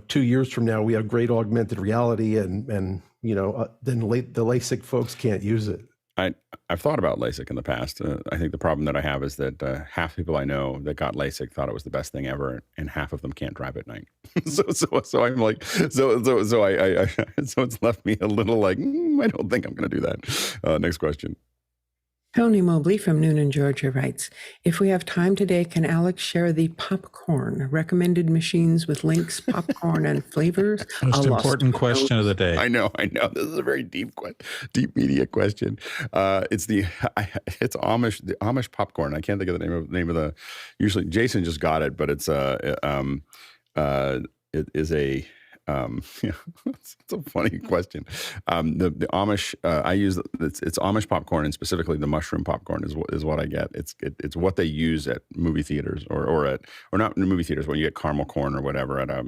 Speaker 4: 2 years from now, we have great augmented reality and then the LASIK folks can't use it.
Speaker 1: I've thought about LASIK in the past. I think the problem that I have is that half the people I know that got LASIK thought it was the best thing ever, and half of them can't drive at night. so I'm like, so it's left me a little like, I don't think I'm going to do that. Next question.
Speaker 2: Tony Mobley from Noonan, Georgia writes, if we have time today, can Alex share the popcorn recommended machines with links, popcorn, and flavors?
Speaker 6: Most important question of the day.
Speaker 1: I know. This is a very deep media question. It's it's Amish popcorn. I can't think of the name of the. Usually, Jason just got it, but it is a. It's a funny question. The Amish I use it's Amish popcorn, and specifically the mushroom popcorn is what I get. It's what they use at movie theaters or not in the movie theaters when you get caramel corn or whatever at a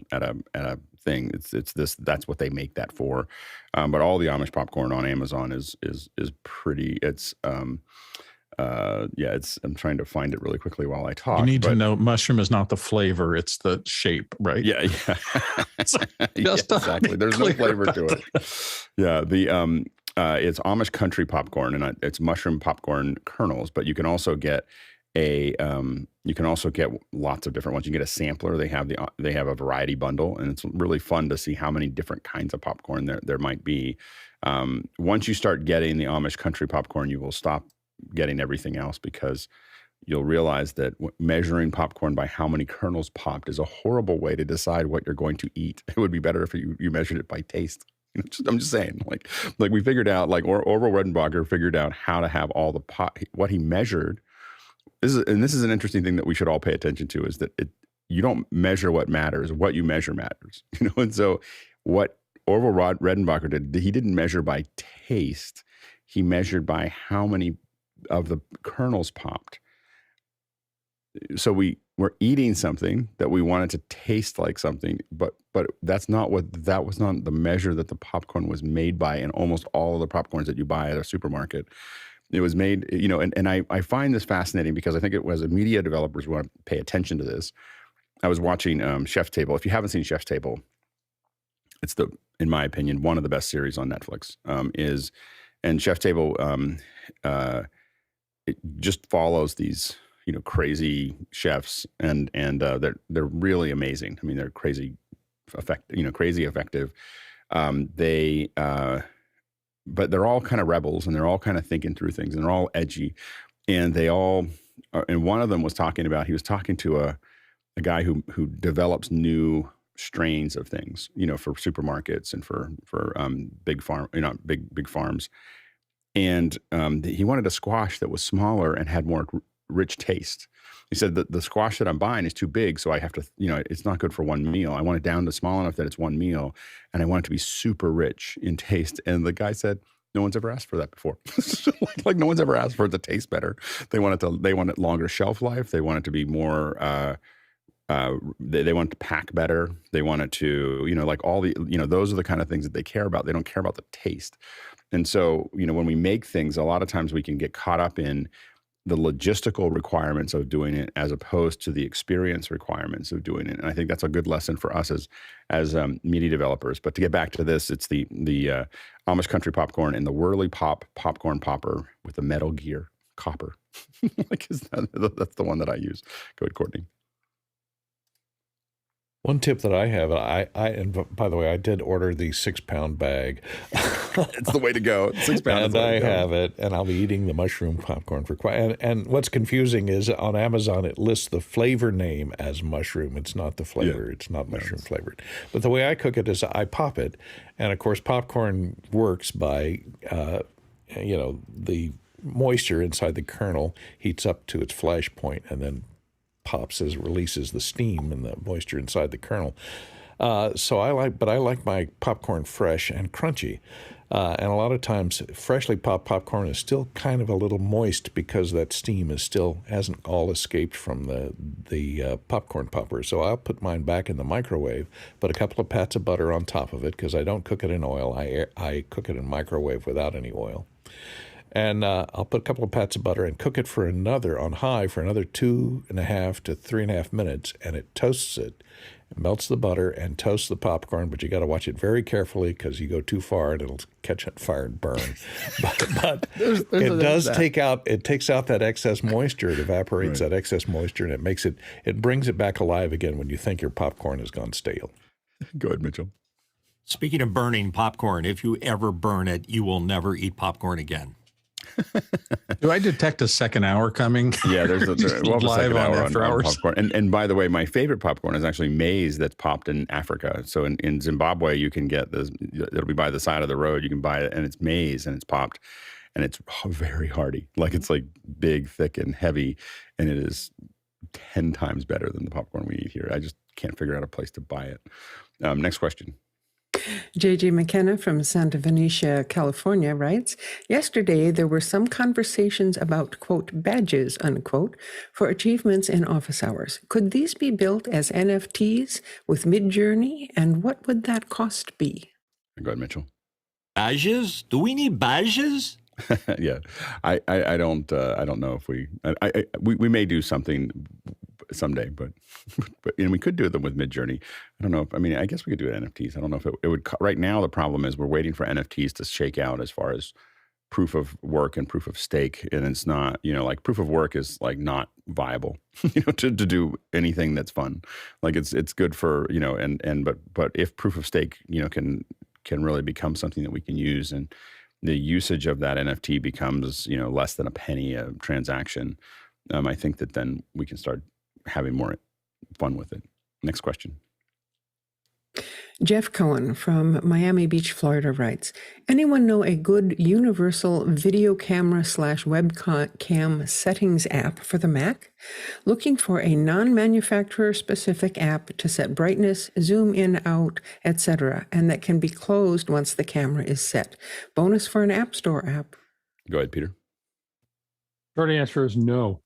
Speaker 1: thing. That's what they make that for. But all the Amish popcorn on Amazon is pretty. I'm trying to find it really quickly while I talk.
Speaker 6: You need to know mushroom is not the flavor, it's the shape, right?
Speaker 1: Yeah. Exactly. There's no flavor to it. Yeah, it's Amish country popcorn, and it's mushroom popcorn kernels, but you can also get lots of different ones. You get a sampler. They have a variety bundle, and it's really fun to see how many different kinds of popcorn there might be. Once you start getting the Amish country popcorn, you will stop getting everything else, because you'll realize that measuring popcorn by how many kernels popped is a horrible way to decide what you're going to eat. It would be better if you measured it by taste. I'm just saying, like we figured out, like Orville Redenbacher figured out how to have all the what he measured. This is an interesting thing that we should all pay attention to, is that you don't measure what matters. What you measure matters. And so what Orville Redenbacher did, he didn't measure by taste. He measured by how many of the kernels popped. So we're eating something that we wanted to taste like something, but that was not the measure that the popcorn was made by. And almost all of the popcorns that you buy at a supermarket, it was made, and I find this fascinating, because I think it was media developers want to pay attention to this. I was watching Chef's Table. If you haven't seen Chef's Table, it's in my opinion, one of the best series on Netflix. And Chef's Table, it just follows these, crazy chefs, and they're really amazing. I mean, they're crazy effective. But they're all kind of rebels, and they're all kind of thinking through things, and they're all edgy, and they all. And one of them was talking to a guy who develops new strains of things, for supermarkets and for big farms. And he wanted a squash that was smaller and had more rich taste. He said that the squash that I'm buying is too big, so I have to, it's not good for one meal. I want it down to small enough that it's one meal, and I want it to be super rich in taste. And the guy said, no one's ever asked for that before. like no one's ever asked for it to taste better. They want it longer shelf life. They want it to be more. They want it to pack better. They want it to, like all the, those are the kind of things that they care about. They don't care about the taste. And so, when we make things, a lot of times we can get caught up in the logistical requirements of doing it as opposed to the experience requirements of doing it. And I think that's a good lesson for us as media developers. But to get back to this, it's the Amish country popcorn and the Whirly Pop popcorn popper with the Metal Gear copper. That's the one that I use. Go ahead, Courtney.
Speaker 3: One tip that I have, and by the way, I did order the 6-pound bag.
Speaker 1: It's the way to go. 6 pounds.
Speaker 3: And I have it, and I'll be eating the mushroom popcorn for quite. And what's confusing is on Amazon it lists the flavor name as mushroom. It's not the flavor. Yeah. It's not mushroom flavored. But the way I cook it is I pop it, and of course popcorn works by, the moisture inside the kernel heats up to its flash point, and then pops as it releases the steam and the moisture inside the kernel. So I like my popcorn fresh and crunchy. And a lot of times, freshly popped popcorn is still kind of a little moist because that steam hasn't all escaped from the popcorn popper. So I'll put mine back in the microwave, put a couple of pats of butter on top of it because I don't cook it in oil. I cook it in microwave without any oil. And I'll put a couple of pats of butter and cook it on high for another 2.5 to 3.5 minutes, and it toasts it. It melts the butter and toasts the popcorn, but you got to watch it very carefully because you go too far and it'll catch on fire and burn. but it takes out that excess moisture. It evaporates that excess moisture, and it brings it back alive again when you think your popcorn has gone stale.
Speaker 1: Go ahead, Mitchell.
Speaker 5: Speaking of burning popcorn, if you ever burn it, you will never eat popcorn again.
Speaker 6: Do I detect a second hour coming?
Speaker 1: Yeah, there's a
Speaker 6: live
Speaker 1: second
Speaker 6: on
Speaker 1: hour
Speaker 6: After
Speaker 1: on
Speaker 6: Hours.
Speaker 1: popcorn. And by the way, my favorite popcorn is actually maize that's popped in Africa. So in Zimbabwe, you can get this. It'll be by the side of the road. You can buy it, and it's maize, and it's popped, and it's very hearty. It's like big, thick, and heavy, and it is 10 times better than the popcorn we eat here. I just can't figure out a place to buy it. Next question.
Speaker 2: J.J. McKenna from Santa Venetia, California writes, yesterday there were some conversations about, quote, badges, unquote, for achievements in office hours. Could these be built as NFTs with Midjourney, and what would that cost be?
Speaker 1: Go ahead, Mitchell.
Speaker 5: Badges? Do we need badges?
Speaker 1: Yeah, I don't know if we may do something someday, but we could do them with Midjourney. I don't know. I guess we could do it NFTs. I don't know if it would. Right now, the problem is we're waiting for NFTs to shake out as far as proof of work and proof of stake, and it's not. Like proof of work is like not viable. To do anything that's fun. Like it's good for but if proof of stake can really become something that we can use, and the usage of that NFT becomes less than a penny a transaction, I think that then we can start having more fun with it. Next question.
Speaker 2: Jeff Cohen from Miami Beach, Florida writes, anyone know a good universal video camera / webcam settings app for the Mac? Looking for a non-manufacturer specific app to set brightness, zoom in, out, etc., and that can be closed once the camera is set. Bonus for an App Store app.
Speaker 1: Go ahead, Peter.
Speaker 7: Short answer is no.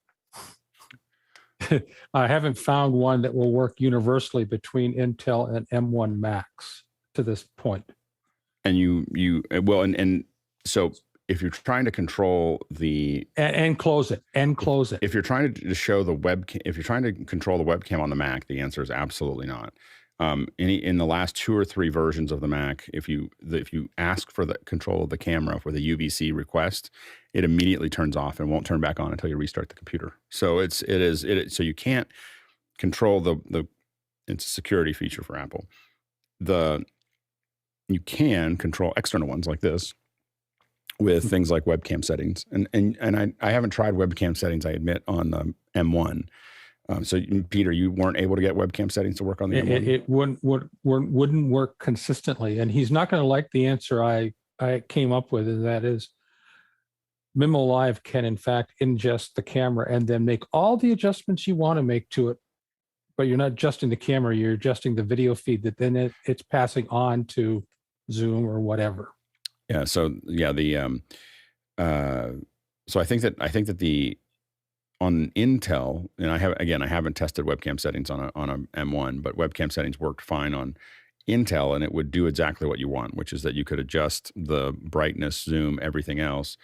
Speaker 7: I haven't found one that will work universally between Intel and M1 Macs to this point.
Speaker 1: And so if you're trying to control the
Speaker 7: and close it.
Speaker 1: If you're trying to show the webcam, if you're trying to control the webcam on the Mac, the answer is absolutely not. In the last 2 or 3 versions of the Mac, if you ask for the control of the camera for the UVC request, it immediately turns off and won't turn back on until you restart the computer. So so you can't control it's a security feature for Apple. You can control external ones like this with things like webcam settings, and I haven't tried webcam settings, I admit, on the M1. So, Peter, you weren't able to get webcam settings to work on the M1?
Speaker 7: It wouldn't work consistently. And he's not going to like the answer I came up with, and that is mimoLive can, in fact, ingest the camera and then make all the adjustments you want to make to it. But you're not adjusting the camera, you're adjusting the video feed that then it's passing on to Zoom or whatever.
Speaker 1: Yeah. So, yeah, so I think that on Intel, and I haven't tested webcam settings on a M1, but webcam settings worked fine on Intel, and it would do exactly what you want, which is that you could adjust the brightness, zoom, everything else,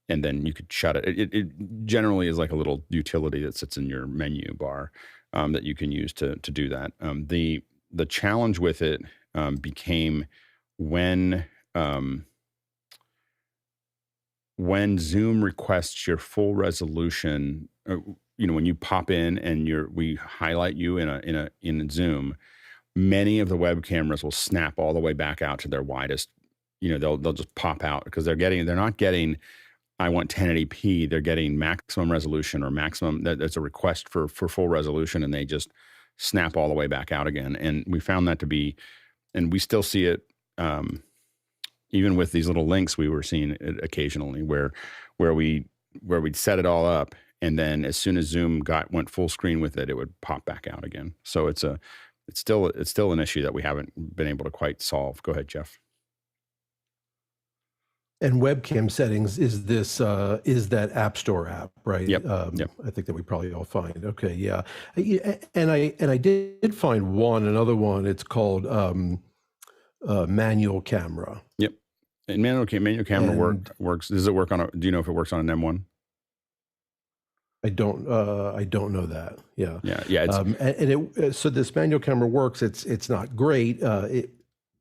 Speaker 1: and then you could shut it. It generally is like a little utility that sits in your menu bar that you can use to do that. The challenge with it became when Zoom requests your full resolution, when you pop in and we highlight you in Zoom, many of the web cameras will snap all the way back out to their widest. They'll just pop out because they're not getting, I want 1080p. They're getting maximum resolution or maximum. That's a request for full resolution, and they just snap all the way back out again. And we found that to be, and we still see it. Even with these little links, we were seeing it occasionally where we'd set it all up, and then as soon as Zoom went full screen with it, it would pop back out again. So it's it's still an issue that we haven't been able to quite solve. Go ahead, Jeff.
Speaker 4: And webcam settings is that App Store app, right?
Speaker 1: Yep.
Speaker 4: I think that we probably all find. Okay, yeah. And I did find another one. It's called manual camera.
Speaker 1: Yep. And manual camera works. Does it work on do you know if it works on an M1?
Speaker 4: I don't know that. Yeah.
Speaker 1: Yeah.
Speaker 4: So this manual camera works. It's not great.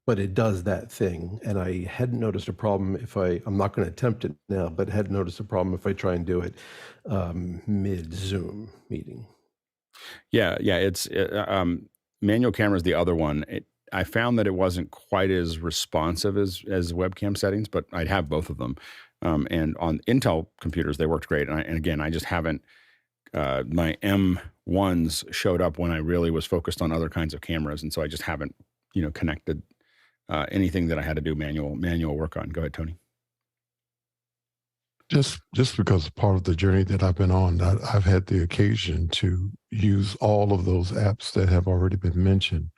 Speaker 4: But it does that thing. And I hadn't noticed a problem I'm not going to attempt it now, but hadn't noticed a problem if I try and do it mid Zoom meeting.
Speaker 1: Yeah. It's manual camera is the other one. I found that it wasn't quite as responsive as webcam settings, but I'd have both of them. And on Intel computers, they worked great. And again, I just haven't, my M1s showed up when I really was focused on other kinds of cameras. And so I just haven't, connected anything that I had to do manual work on. Go ahead, Tony.
Speaker 9: Just because part of the journey that I've been on, I've had the occasion to use all of those apps that have already been mentioned.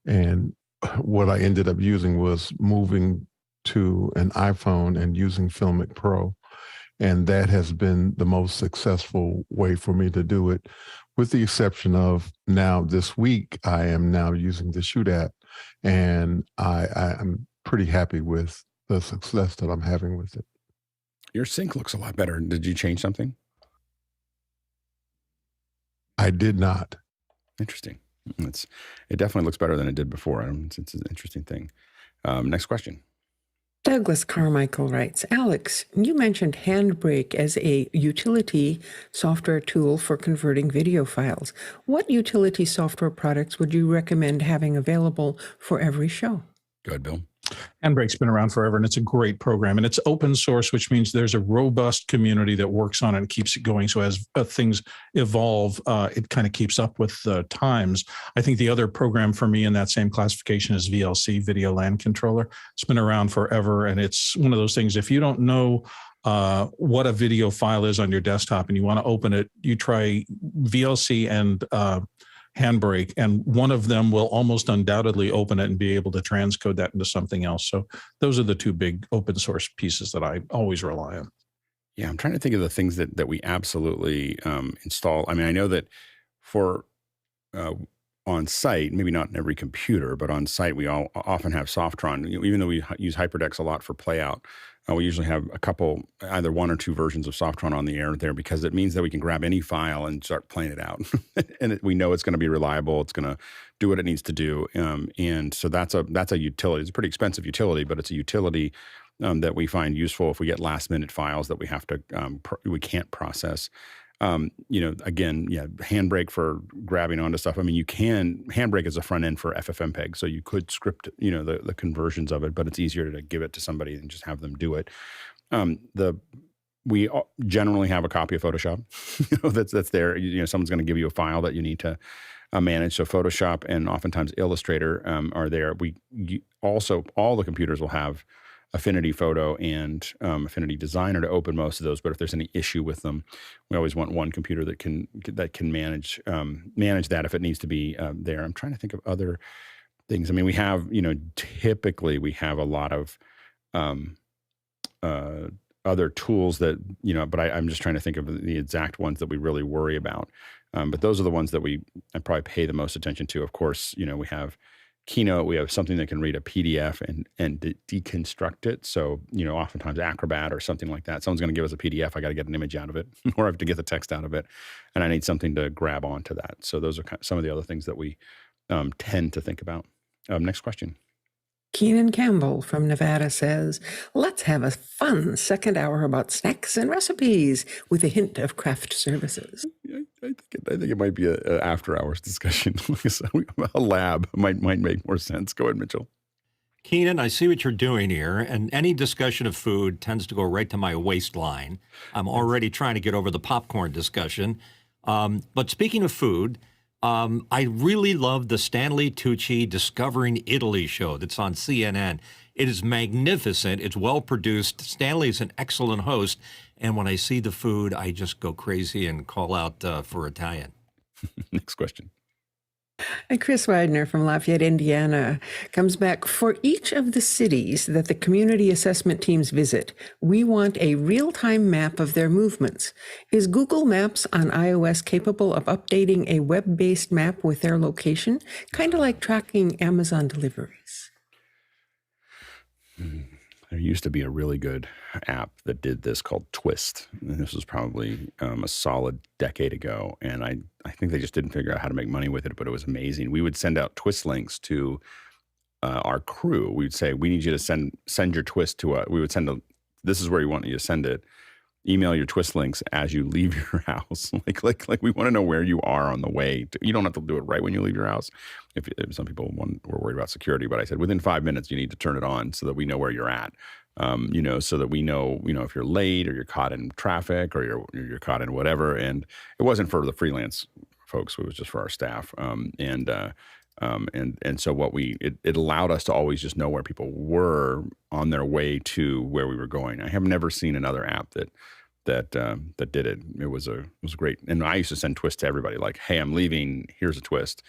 Speaker 9: And what I ended up using was moving to an iPhone and using Filmic Pro. And that has been the most successful way for me to do it, with the exception of now this week, I am now using the Shoot app. And I'm pretty happy with the success that I'm having with it.
Speaker 1: Your sync looks a lot better. Did you change something?
Speaker 9: I did not.
Speaker 1: Interesting. It definitely looks better than it did before. It's an interesting thing. Next question.
Speaker 2: Douglas Carmichael writes, Alex, you mentioned Handbrake as a utility software tool for converting video files. What utility software products would you recommend having available for every show?
Speaker 1: Go ahead, Bill.
Speaker 6: Handbrake's been around forever, and it's a great program. And it's open source, which means there's a robust community that works on it and keeps it going. So as things evolve, it kind of keeps up with the times. I think the other program for me in that same classification is VLC, Video LAN Controller. It's been around forever, and it's one of those things, if you don't know what a video file is on your desktop and you want to open it, you try VLC and Handbrake, and one of them will almost undoubtedly open it and be able to transcode that into something else. So those are the two big open source pieces that I always rely on.
Speaker 1: Yeah, I'm trying to think of the things that we absolutely install. I mean, I know that for on site, maybe not in every computer, but on site, we all often have Softron. Even though we use HyperDex a lot for playout, we usually have a couple, either one or two versions of Softron on the air there, because it means that we can grab any file and start playing it out. And we know it's going to be reliable. It's going to do what it needs to do. And so that's a utility. It's a pretty expensive utility, but it's a utility that we find useful if we get last minute files that we have to, we can't process. Again, Handbrake for grabbing onto stuff. I mean, Handbrake is a front end for FFmpeg, so you could script, the conversions of it, but it's easier to give it to somebody and just have them do it. We generally have a copy of Photoshop, that's there. Someone's going to give you a file that you need to manage. So Photoshop and oftentimes Illustrator are there. Also, all the computers will have Affinity Photo and Affinity Designer to open most of those. But if there's any issue with them, we always want one computer that can manage that if it needs to be there. I'm trying to think of other things. I mean, we have, typically we have a lot of other tools that, but I'm just trying to think of the exact ones that we really worry about. But those are the ones that I probably pay the most attention to. Of course, we have Keynote, we have something that can read a PDF and deconstruct it. So, oftentimes Acrobat or something like that. Someone's going to give us a PDF. I got to get an image out of it, or I have to get the text out of it, and I need something to grab onto that. So those are some of the other things that we tend to think about. Next question.
Speaker 2: Keenan Campbell from Nevada says, let's have a fun second hour about snacks and recipes with a hint of craft services.
Speaker 1: I think it might be an after-hours discussion. A lab might make more sense. Go ahead, Mitchell.
Speaker 5: Keenan, I see what you're doing here, and any discussion of food tends to go right to my waistline. I'm already trying to get over the popcorn discussion. But speaking of food, I really love the Stanley Tucci Discovering Italy show that's on CNN. It is magnificent. It's well-produced. Stanley is an excellent host. And when I see the food, I just go crazy and call out for Italian.
Speaker 1: Next question.
Speaker 2: And Chris Widener from Lafayette, Indiana, comes back. For each of the cities that the community assessment teams visit, we want a real-time map of their movements. Is Google Maps on iOS capable of updating a web-based map with their location? Kind of like tracking Amazon deliveries.
Speaker 1: There used to be a really good app that did this called Twist. And this was probably a solid decade ago. And I think they just didn't figure out how to make money with it, but it was amazing. We would send out Twist links to our crew. We'd say, we need you to send your Twist to we would this is where you want you to send it. Email your Twist links as you leave your house. like we want to know where you are on the way. You don't have to do it right when you leave your house. If some people were worried about security, but I said within 5 minutes you need to turn it on so that we know where you're at. So that we know, if you're late or you're caught in traffic or you're caught in whatever. And it wasn't for the freelance folks; it was just for our staff. And so it allowed us to always just know where people were on their way to where we were going. I have never seen another app that did it. It was great. And I used to send Twist to everybody, like, hey, I'm leaving. Here's a Twist.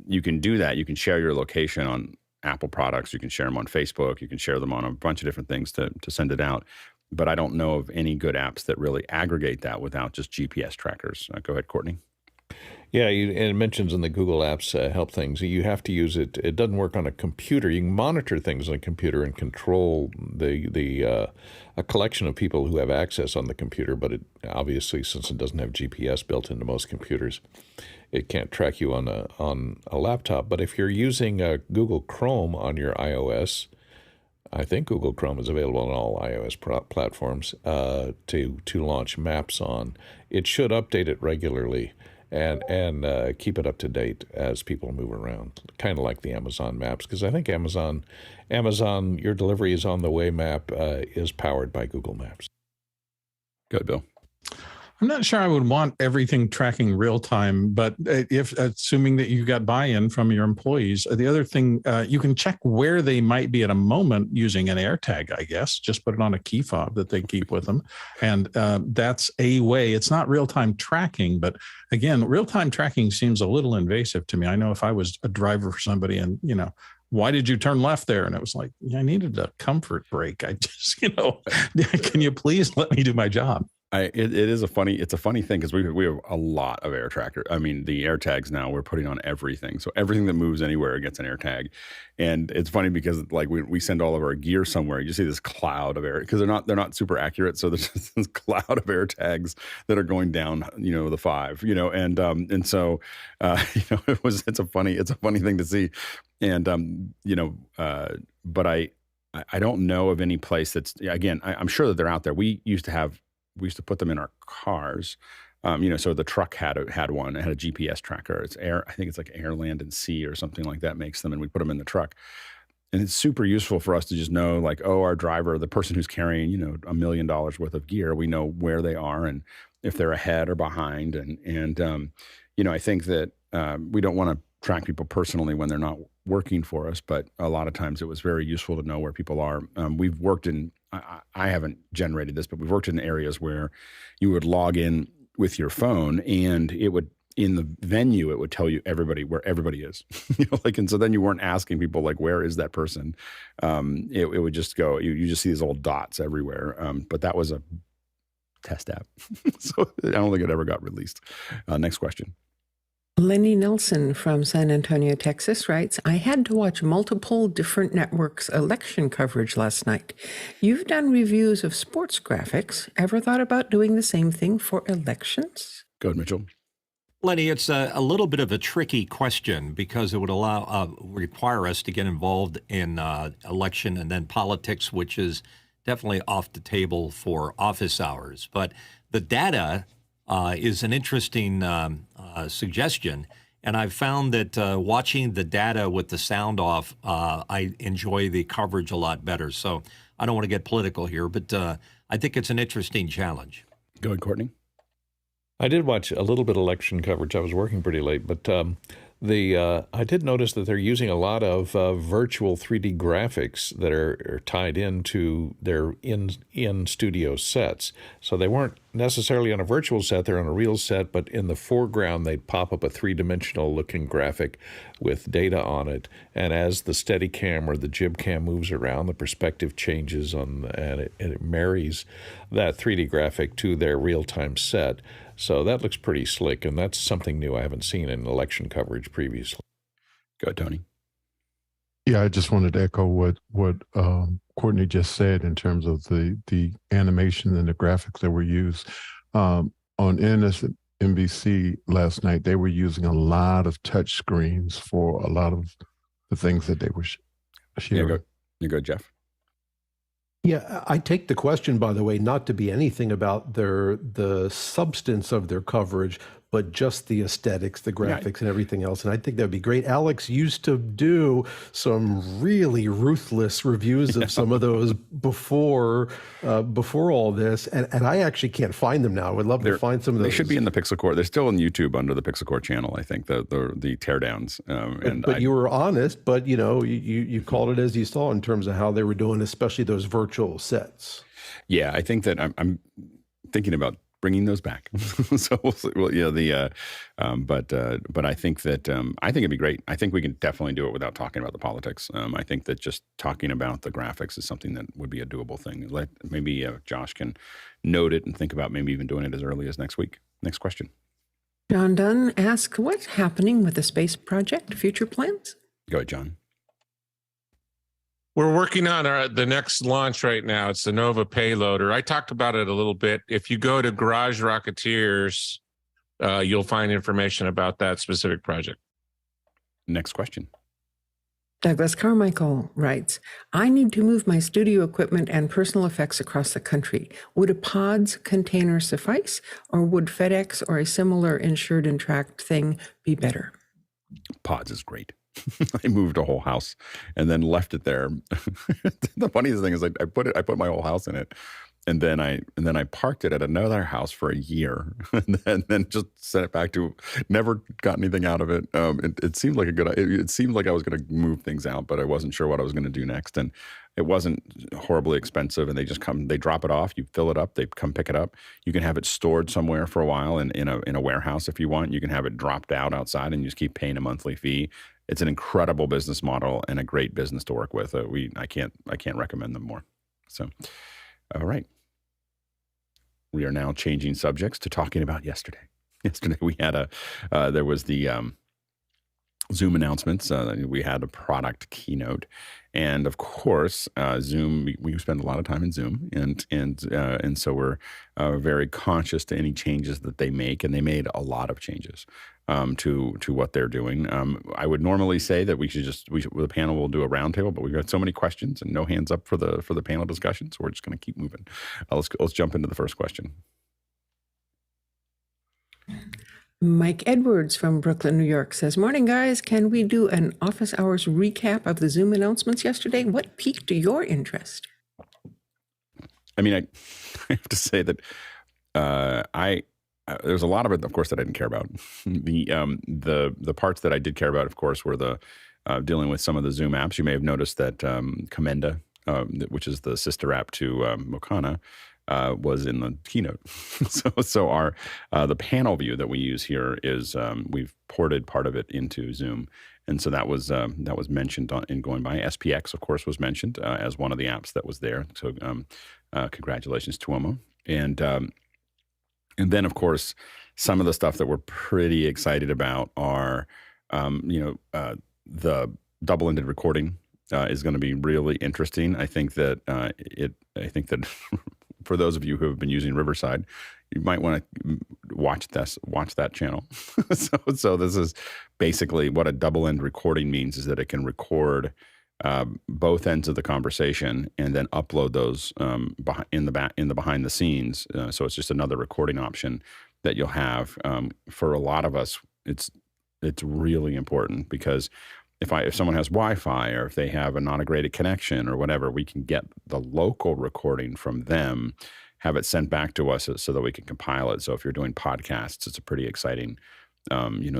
Speaker 1: You can do that. You can share your location on Apple products. You can share them on Facebook. You can share them on a bunch of different things to send it out. But I don't know of any good apps that really aggregate that without just GPS trackers. Go ahead, Courtney.
Speaker 3: Yeah, and it mentions in the Google Apps help things. You have to use it. It doesn't work on a computer. You can monitor things on a computer and control a collection of people who have access on the computer. But it obviously, since it doesn't have GPS built into most computers, it can't track you on a laptop. But if you're using Google Chrome on your iOS, I think Google Chrome is available on all iOS platforms to launch maps on. It should update it regularly and keep it up to date as people move around, kind of like the Amazon maps, because I think Amazon, your delivery is on the way map is powered by Google Maps.
Speaker 1: Go ahead, Bill.
Speaker 6: I'm not sure I would want everything tracking real time, but if assuming that you got buy-in from your employees, the other thing, you can check where they might be at a moment using an AirTag, I guess. Just put it on a key fob that they keep with them. And that's a way. It's not real-time tracking, but again, real-time tracking seems a little invasive to me. I know if I was a driver for somebody and, why did you turn left there? And it was like, I needed a comfort break. I just, can you please let me do my job?
Speaker 1: It's a funny thing because we have a lot of air tracker. I mean, the air tags now we're putting on everything. So everything that moves anywhere gets an air tag. And it's funny because like we send all of our gear somewhere, you see this cloud of air because they're not super accurate. So there's just this cloud of air tags that are going down, the 5, and so it's a funny thing to see. And but I don't know of any place that's, again, I'm sure that they're out there. We used to put them in our cars, so the truck had one. It had a GPS tracker. It's I think it's like Air, Land, and Sea or something like that makes them, and we put them in the truck. And it's super useful for us to just know, like, oh, our driver, the person who's carrying, $1 million worth of gear, we know where they are and if they're ahead or behind. And I think that we don't want to track people personally when they're not working for us, but a lot of times it was very useful to know where people are. We've worked in, I haven't generated this, but we've worked in areas where you would log in with your phone and it would, in the venue, it would tell you where everybody is, and so then you weren't asking people like, where is that person? It would just go, you just see these old dots everywhere. But that was a test app. So I don't think it ever got released. Next question.
Speaker 2: Lenny Nelson from San Antonio, Texas writes, I had to watch multiple different networks' election coverage last night. You've done reviews of sports graphics. Ever thought about doing the same thing for elections?
Speaker 1: Go ahead, Mitchell.
Speaker 5: Lenny, it's a little bit of a tricky question because it would require us to get involved in election and then politics, which is definitely off the table for office hours. But the data is an interesting suggestion. And I've found that watching the data with the sound off, I enjoy the coverage a lot better. So I don't want to get political here, but I think it's an interesting challenge.
Speaker 1: Go ahead, Courtney.
Speaker 3: I did watch a little bit of election coverage. I was working pretty late, but I did notice that they're using a lot of virtual 3D graphics that are tied into their in-studio sets. So they weren't necessarily on a virtual set, they're on a real set, but in the foreground, they'd pop up a three-dimensional looking graphic with data on it. And as the Steadicam or the jib cam moves around, the perspective changes and it marries that 3D graphic to their real-time set. So that looks pretty slick, and that's something new I haven't seen in election coverage previously.
Speaker 1: Go, Tony.
Speaker 9: Yeah, I just wanted to echo what Courtney just said in terms of the animation and the graphics that were used. On NBC last night, they were using a lot of touch screens for a lot of the things that they were sharing.
Speaker 1: You go, Jeff.
Speaker 4: Yeah, I take the question, by the way, not to be anything about the substance of their coverage, but just the aesthetics, the graphics, and everything else. And I think that'd be great. Alex used to do some really ruthless reviews of some of those before all this, and I actually can't find them now. I would love to find some of those.
Speaker 1: They should be in the Pixel Core. They're still on YouTube under the Pixel Core channel, I think, the teardowns.
Speaker 4: But you were honest, but you called it as you saw in terms of how they were doing, especially those virtual sets.
Speaker 1: Yeah, I think that I'm thinking about bringing those back. So we'll see. Well, yeah, but I think that I think it'd be great. I think we can definitely do it without talking about the politics. I think that just talking about the graphics is something that would be a doable thing. Maybe Josh can note it and think about maybe even doing it as early as next week. Next question.
Speaker 2: John Dunn asks, what's happening with the space project? Future plans?
Speaker 1: Go ahead, John.
Speaker 10: We're working on the next launch right now. It's the Nova payloader. I talked about it a little bit. If you go to Garage Rocketeers, you'll find information about that specific project.
Speaker 1: Next question.
Speaker 2: Douglas Carmichael writes, I need to move my studio equipment and personal effects across the country. Would a pods container suffice, or would FedEx or a similar insured and tracked thing be better?
Speaker 1: Pods is great. I moved a whole house and then left it there. The funniest thing is I put my whole house in it, and then I parked it at another house for a year, and then just sent it back to. Never got anything out of it. It seemed like it seemed like I was going to move things out, but I wasn't sure what I was going to do next. And it wasn't horribly expensive, and they drop it off, you fill it up, they come pick it up. You can have it stored somewhere for a while in a warehouse if you want. You can have it dropped out outside, and you just keep paying a monthly fee. It's an incredible business model and a great business to work with. I can't recommend them more. So, all right. We are now changing subjects to talking about yesterday. Yesterday we had there was the Zoom announcements. We had a product keynote, and of course, Zoom. We spend a lot of time in Zoom, and so we're very conscious to any changes that they make, and they made a lot of changes to what they're doing. I would normally say that the panel will do a roundtable, but we've got so many questions and no hands up for the panel discussion, so we're just going to keep moving. Let's jump into the first question.
Speaker 2: Mike Edwards from Brooklyn, New York says, morning, guys. Can we do an office hours recap of the Zoom announcements yesterday? What piqued your interest?
Speaker 1: I mean, I have to say that there's a lot of it, of course, that I didn't care about. The parts that I did care about, of course, were the dealing with some of the Zoom apps. You may have noticed that Commenda, which is the sister app to Mukana, was in the keynote. so our the panel view that we use here is we've ported part of it into Zoom, and so that was mentioned in going by. SPX, of course, was mentioned as one of the apps that was there. So congratulations to Uomo. And then, of course, some of the stuff that we're pretty excited about are, the double-ended recording is going to be really interesting. I think that for those of you who have been using Riverside, you might want to watch that channel. So this is basically what a double-end recording means, is that it can record both ends of the conversation and then upload those in the behind the scenes. So it's just another recording option that you'll have. For a lot of us, it's really important, because if someone has Wi-Fi, or if they have a non-integrated connection or whatever, we can get the local recording from them, have it sent back to us so that we can compile it. So if you're doing podcasts, it's a pretty exciting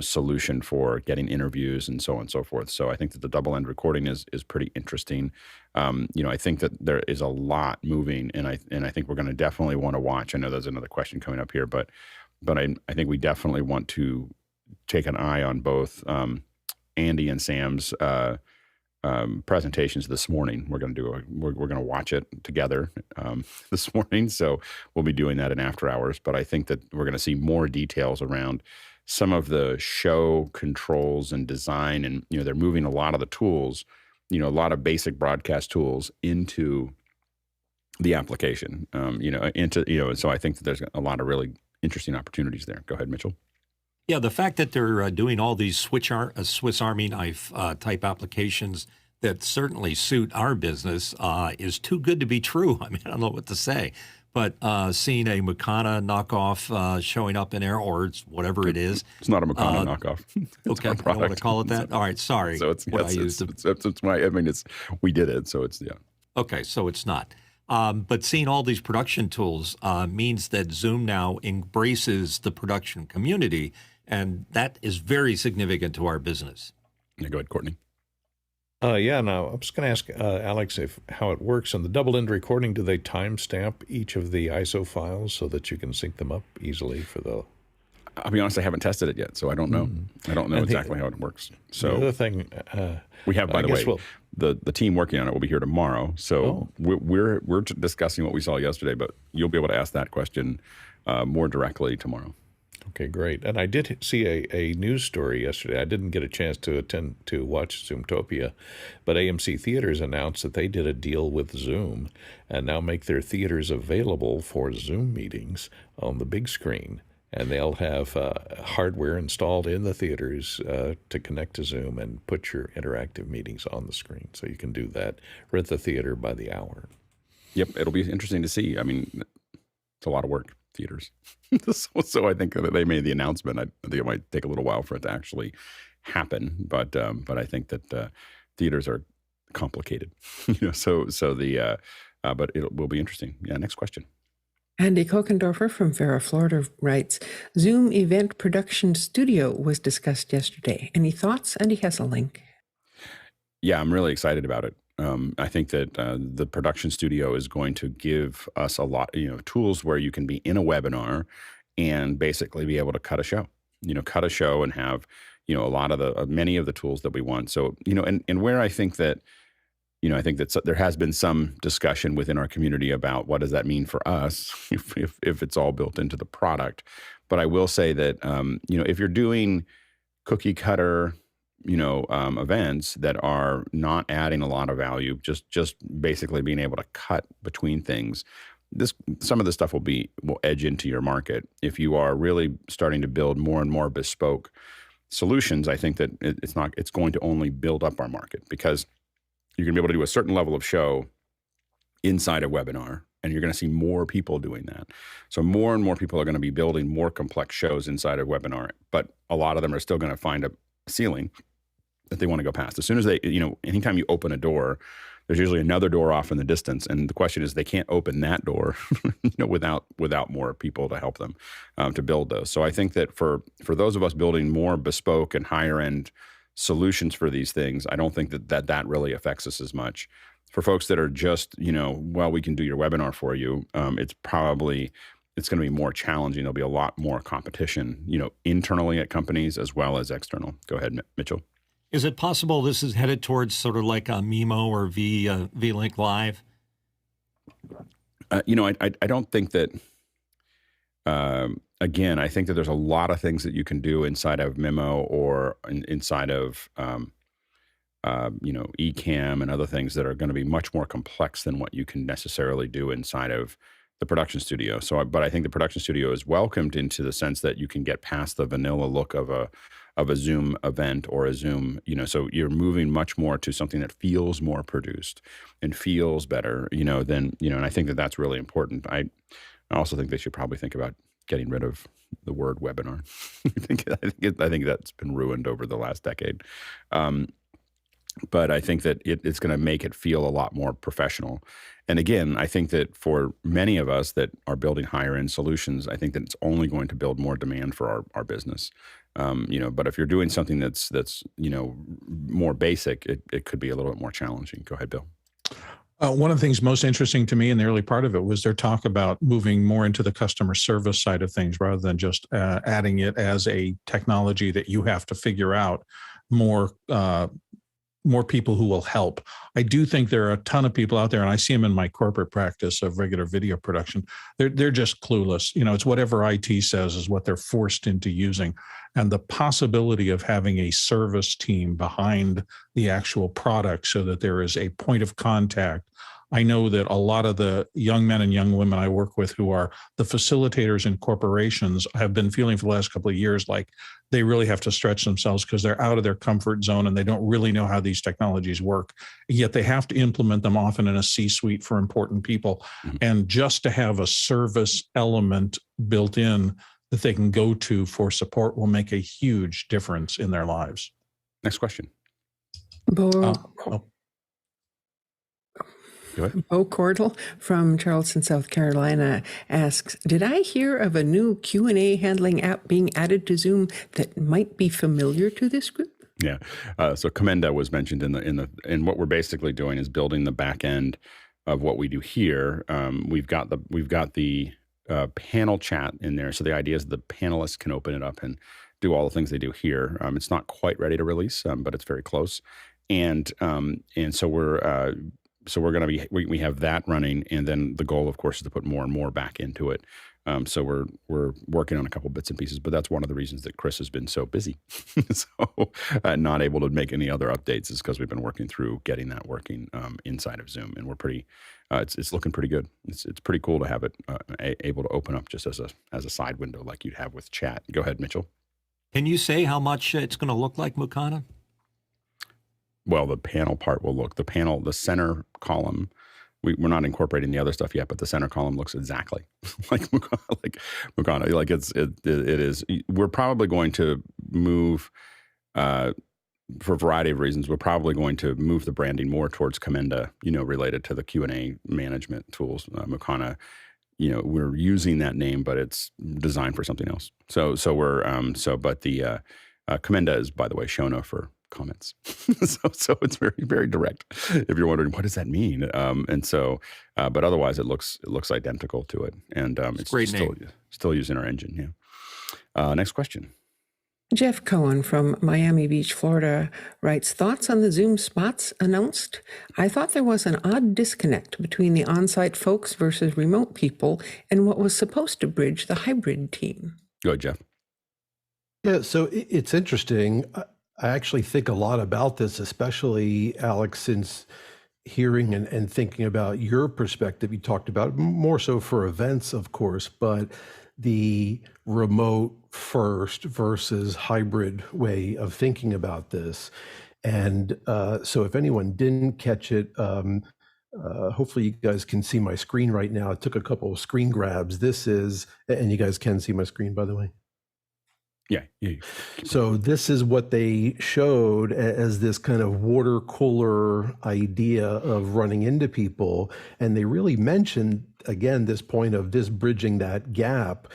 Speaker 1: solution for getting interviews and so on and so forth. So I think that the double end recording is pretty interesting. I think that there is a lot moving, and I think we're going to definitely want to watch. I know there's another question coming up here, but I think we definitely want to take an eye on both Andy and Sam's presentations this morning. We're going to we're going to watch it together this morning, so we'll be doing that in after hours. But I think that we're going to see more details around some of the show controls and design, and they're moving a lot of the tools, a lot of basic broadcast tools into the application, so I think that there's a lot of really interesting opportunities there. Go ahead, Mitchell.
Speaker 5: Yeah, the fact that they're doing all these Swiss Army knife type applications that certainly suit our business is too good to be true. I mean, I don't know what to say. But seeing a Mukana knockoff showing up in there, or it's whatever it is.
Speaker 1: It's not a Mukana knockoff.
Speaker 5: Okay, I don't want to call it that. All right, sorry.
Speaker 1: So we did it, so it's, yeah.
Speaker 5: Okay, so it's not. But seeing all these production tools means that Zoom now embraces the production community, and that is very significant to our business.
Speaker 1: Yeah, go ahead, Courtney.
Speaker 3: Now I'm just going to ask Alex how it works. On the double-end recording, do they timestamp each of the ISO files so that you can sync them up easily for the...
Speaker 1: I'll be honest, I haven't tested it yet, so I don't know. I don't know exactly how it works. So
Speaker 3: the other thing...
Speaker 1: we have, by the way, the team working on it will be here tomorrow. So we're discussing what we saw yesterday, but you'll be able to ask that question more directly tomorrow.
Speaker 3: Okay, great. And I did see a news story yesterday. I didn't get a chance to attend to watch Zoomtopia, but AMC Theaters announced that they did a deal with Zoom and now make their theaters available for Zoom meetings on the big screen. And they'll have hardware installed in the theaters to connect to Zoom and put your interactive meetings on the screen. So you can do that, rent the theater by the hour.
Speaker 1: Yep, it'll be interesting to see. I mean, it's a lot of work, theaters. So I think that they made the announcement. I think it might take a little while for it to actually happen, but I think that theaters are complicated. But it will be interesting. Yeah, next question.
Speaker 2: Andy Kokendorfer from Vera, Florida writes, Zoom Event Production Studio was discussed yesterday. Any thoughts? And he has a link.
Speaker 1: Yeah, I'm really excited about it. I think that the production studio is going to give us a lot, tools where you can be in a webinar and basically be able to cut a show and have, a lot of many of the tools that we want. So, and where I think that, I think that there has been some discussion within our community about what does that mean for us if it's all built into the product. But I will say that, if you're doing cookie cutter, events that are not adding a lot of value, just basically being able to cut between things, some of this stuff will edge into your market. If you are really starting to build more and more bespoke solutions, I think that it's going to only build up our market, because you're going to be able to do a certain level of show inside a webinar, and you're going to see more people doing that. So more and more people are going to be building more complex shows inside a webinar, but a lot of them are still going to find a ceiling that they want to go past. As soon as they, anytime you open a door, there's usually another door off in the distance. And the question is, they can't open that door, without more people to help them to build those. So I think that for those of us building more bespoke and higher end solutions for these things, I don't think that really affects us as much. For folks that are just, we can do your webinar for you, it's going to be more challenging. There'll be a lot more competition, internally at companies as well as external. Go ahead, Mitchell.
Speaker 5: Is it possible this is headed towards sort of like a Mimo or VLink Live?
Speaker 1: I don't think that, again, I think that there's a lot of things that you can do inside of Mimo or inside of, eCam and other things that are going to be much more complex than what you can necessarily do inside of the production studio. But I think the production studio is welcomed into the sense that you can get past the vanilla look of a Zoom event or a Zoom, so you're moving much more to something that feels more produced and feels better, and I think that that's really important. I also think they should probably think about getting rid of the word webinar. I think that's been ruined over the last decade. but I think that it's going to make it feel a lot more professional. And again, I think that for many of us that are building higher end solutions, I think that it's only going to build more demand for our business. But if you're doing something that's more basic, it could be a little bit more challenging. Go ahead, Bill.
Speaker 6: One of the things most interesting to me in the early part of it was their talk about moving more into the customer service side of things rather than just adding it as a technology that you have to figure out. More people who will help. I do think there are a ton of people out there, and I see them in my corporate practice of regular video production. They're just clueless. It's whatever IT says is what they're forced into using. And the possibility of having a service team behind the actual product so that there is a point of contact. I know that a lot of the young men and young women I work with who are the facilitators in corporations have been feeling for the last couple of years like they really have to stretch themselves because they're out of their comfort zone and they don't really know how these technologies work. Yet they have to implement them often in a C-suite for important people. Mm-hmm. And just to have a service element built in that they can go to for support will make a huge difference in their lives.
Speaker 1: Next question.
Speaker 2: Bo Cordell from Charleston, South Carolina asks, did I hear of a new Q&A handling app being added to Zoom that might be familiar to this group?
Speaker 1: Yeah. So Commenda was mentioned in what we're basically doing is building the back end of what we do here. We've got the panel chat in there. So the idea is the panelists can open it up and do all the things they do here. It's not quite ready to release, but it's very close. And so we're going to we have that running, and then the goal, of course, is to put more and more back into it. So we're working on a couple bits and pieces, but that's one of the reasons that Chris has been so busy, so not able to make any other updates is because we've been working through getting that working inside of Zoom, and we're pretty. It's looking pretty good. It's pretty cool to have it able to open up just as a side window like you'd have with chat. Go ahead, Mitchell.
Speaker 5: Can you say how much it's going to look like Mukana?
Speaker 1: Well, the panel part will look, the center column, we're not incorporating the other stuff yet, but the center column looks exactly like Mukana. Like it is. We're probably going to move, for a variety of reasons, we're probably going to move the branding more towards Commenda, related to the Q&A management tools. Mukana, we're using that name, but it's designed for something else. So but the Commenda is, by the way, Shona for comments. so it's very, very direct. If you're wondering, what does that mean? But otherwise it looks identical to it. And it's
Speaker 5: great
Speaker 1: still using our engine. Yeah. Next question.
Speaker 2: Jeff Cohen from Miami Beach, Florida writes, thoughts on the Zoom spots announced? I thought there was an odd disconnect between the on-site folks versus remote people and what was supposed to bridge the hybrid team.
Speaker 1: Go ahead, Jeff.
Speaker 4: Yeah, so it's interesting. I actually think a lot about this, especially, Alex, since hearing and thinking about your perspective. You talked about more so for events, of course, but the remote first versus hybrid way of thinking about this. And so if anyone didn't catch it, hopefully you guys can see my screen right now. I took a couple of screen grabs. This is, and you guys can see my screen, by the way.
Speaker 1: Yeah.
Speaker 4: So this is what they showed as this kind of water cooler idea of running into people. And they really mentioned, again, this point of this bridging that gap.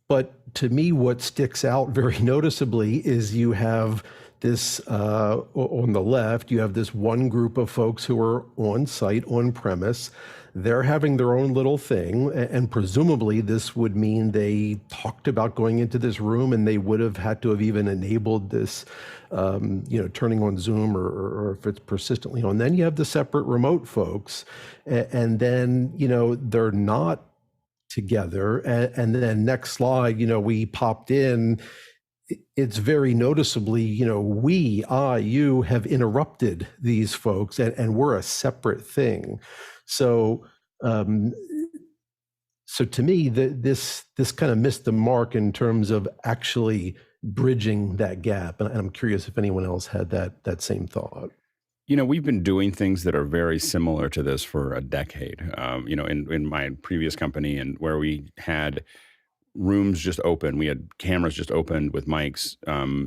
Speaker 4: But to me, what sticks out very noticeably is you have this, on the left, you have this one group of folks who are on site, on premise. They're having their own little thing, and presumably this would mean they talked about going into this room and they would have had to have even enabled this, turning on Zoom or if it's persistently on. Then you have the separate remote folks, and then, they're not together. And then next slide, we popped in. It's very noticeably, you have interrupted these folks and we're a separate thing. So to me, this kind of missed the mark in terms of actually bridging that gap. And I'm curious if anyone else had that same thought.
Speaker 1: We've been doing things that are very similar to this for a decade. In my previous company, and where we had rooms just open, we had cameras just opened with mics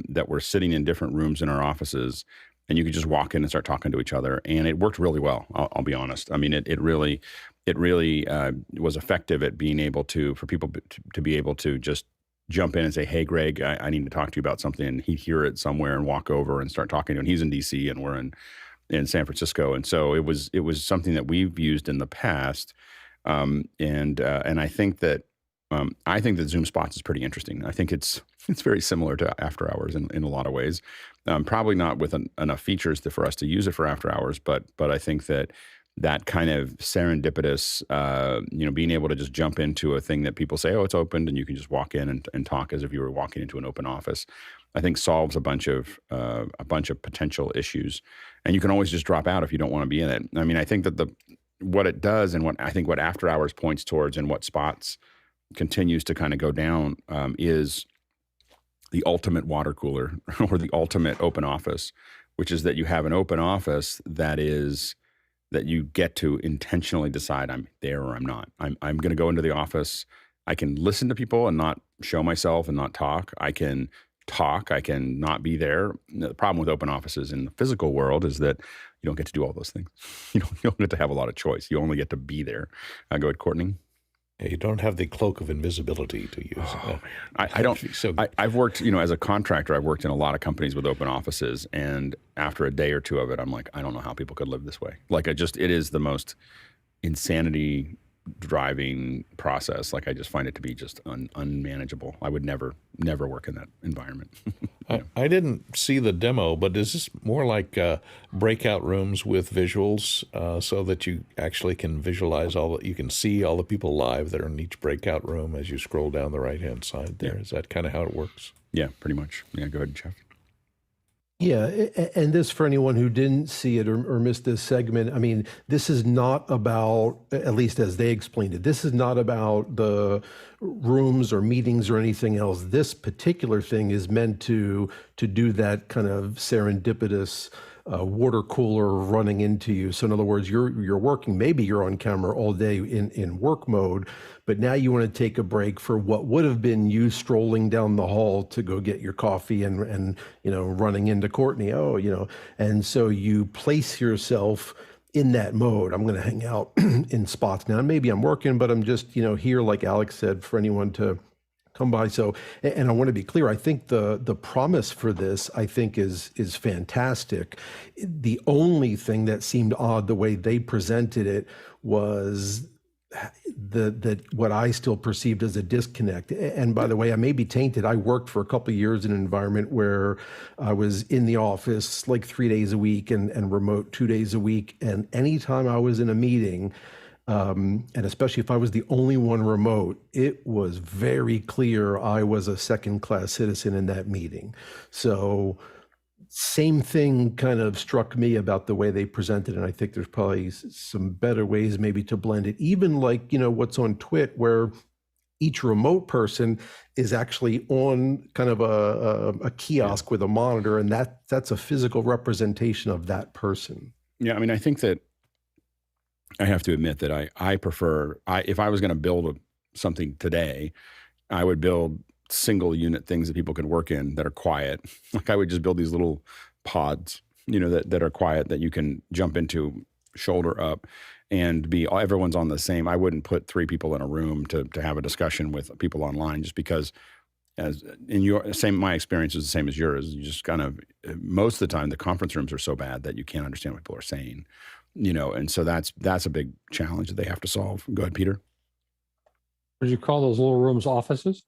Speaker 1: that were sitting in different rooms in our offices. and you could just walk in and start talking to each other, and it worked really well. I'll be honest. I mean, it really was effective at being able for people to be able to just jump in and say, "Hey, Greg, I need to talk to you about something," and he'd hear it somewhere and walk over and start talking to him. He's in DC and we're in San Francisco, and so it was something that we've used in the past, and I think that Zoom Spots is pretty interesting. I think it's very similar to After Hours in a lot of ways. Probably not with enough features for us to use it for After Hours, but I think that kind of serendipitous, being able to just jump into a thing that people say, "Oh, it's opened," and you can just walk in and talk as if you were walking into an open office, I think solves a bunch of potential issues. And you can always just drop out if you don't want to be in it. I mean, I think that what it does, and what After Hours points towards, and what Spots continues to kind of go down, is the ultimate water cooler or the ultimate open office, which is that you have an open office that you get to intentionally decide, I'm there or I'm not. I'm going to go into the office. I can listen to people and not show myself and not talk. I can talk. I can not be there. The problem with open offices in the physical world is that you don't get to do all those things. You don't get to have a lot of choice. You only get to be there. Go ahead, Courtney.
Speaker 3: Yeah, you don't have the cloak of invisibility to use.
Speaker 1: Oh, man. I don't. So I've worked, as a contractor, I've worked in a lot of companies with open offices, and after a day or two of it, I'm like, I don't know how people could live this way. Like, it is the most insanity driving process. Like, I just find it to be just unmanageable. I would never work in that environment.
Speaker 3: I didn't see the demo, but is this more like breakout rooms with visuals, so that you actually can visualize you can see all the people live that are in each breakout room as you scroll down the right-hand side there? Yeah. Is that kind of how it works?
Speaker 1: Yeah, pretty much. Yeah, go ahead, Jeff.
Speaker 4: Yeah, and this, for anyone who didn't see it or missed this segment, I mean, this is not about, at least as they explained it, this is not about the rooms or meetings or anything else. This particular thing is meant to do that kind of serendipitous water cooler running into you. So in other words, you're working, maybe you're on camera all day in work mode, but now you want to take a break for what would have been you strolling down the hall to go get your coffee and running into Courtney. And so you place yourself in that mode. I'm going to hang out in Spots now. Maybe I'm working, but I'm just, here, like Alex said, for anyone to come by. So, and I want to be clear, I think the promise for this, I think is fantastic. The only thing that seemed odd, the way they presented it, was what I still perceived as a disconnect. And by the way, I may be tainted. I worked for a couple of years in an environment where I was in the office like 3 days a week and remote 2 days a week. And anytime I was in a meeting, and especially if I was the only one remote, it was very clear I was a second-class citizen in that meeting. So same thing kind of struck me about the way they presented, and I think there's probably some better ways maybe to blend it. Even like, what's on Twit, where each remote person is actually on kind of a kiosk with a monitor, and that's a physical representation of that person.
Speaker 1: Yeah, I mean, I think that I have to admit that I prefer, if I was going to build something today, I would build single unit things that people can work in that are quiet. Like, I would just build these little pods, that are quiet, that you can jump into shoulder up and everyone's on the same. I wouldn't put 3 people in a room to have a discussion with people online, just because my experience is the same as yours. You just kind of, most of the time, the conference rooms are so bad that you can't understand what people are saying. And so that's a big challenge that they have to solve. Go ahead, Peter.
Speaker 7: Would you call those little rooms offices?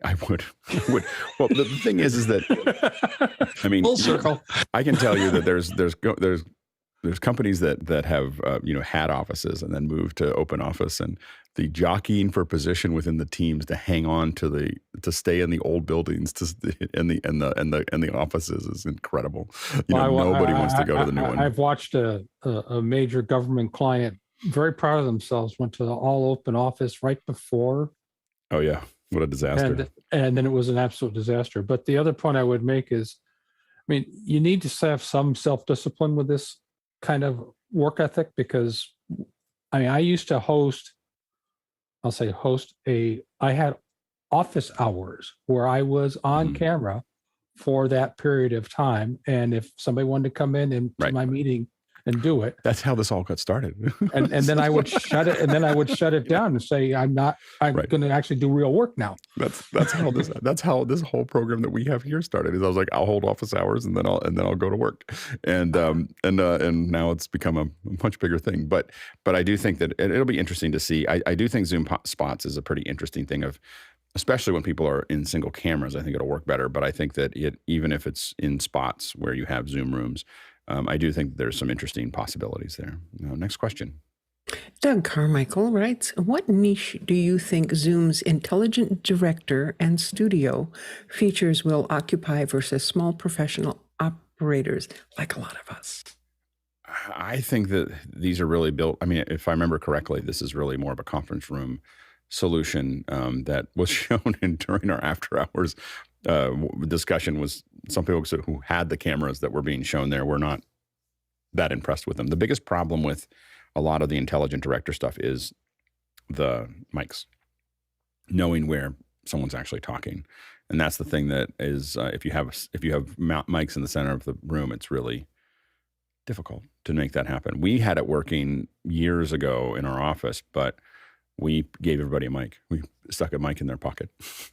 Speaker 1: I would. Well, the thing is that, I mean,
Speaker 6: full circle.
Speaker 1: I can tell you that there's companies that have had offices and then moved to open office, and the jockeying for position within the teams to hang on to stay in the old buildings and the offices is incredible. Nobody wants to go to the new one.
Speaker 7: I've watched a major government client, very proud of themselves, went to the all open office right before.
Speaker 1: Oh yeah, what a disaster!
Speaker 7: And then it was an absolute disaster. But the other point I would make is, I mean, you need to have some self-discipline with this kind of work ethic, because I used to I had office hours where I was on camera for that period of time. And if somebody wanted to come in and to
Speaker 1: Right.
Speaker 7: my meeting and do it,
Speaker 1: That's how this all got started.
Speaker 7: and then I would shut it, and then I would shut it down and say, I'm
Speaker 1: Right.
Speaker 7: going to actually do real work now.
Speaker 1: That's how this whole program that we have here started. Is I was like, I'll hold office hours and then I'll go to work, and now it's become a much bigger thing. But I do think that it'll be interesting to see. I do think Zoom spots is a pretty interesting thing especially when people are in single cameras. I think it'll work better. But I think that even if it's in spots where you have Zoom rooms, I do think there's some interesting possibilities there. Next question.
Speaker 2: Doug Carmichael writes, what niche do you think Zoom's intelligent director and studio features will occupy versus small professional operators like a lot of us?
Speaker 1: I think that these are really built. I mean, if I remember correctly, this is really more of a conference room solution that was shown during our after hours discussion. Was some people who had the cameras that were being shown there were not that impressed with them. The biggest problem with a lot of the intelligent director stuff is the mics, knowing where someone's actually talking. And that's the thing that is, if you have mics in the center of the room, it's really difficult to make that happen. We had it working years ago in our office, but we gave everybody a mic. We stuck a mic in their pocket.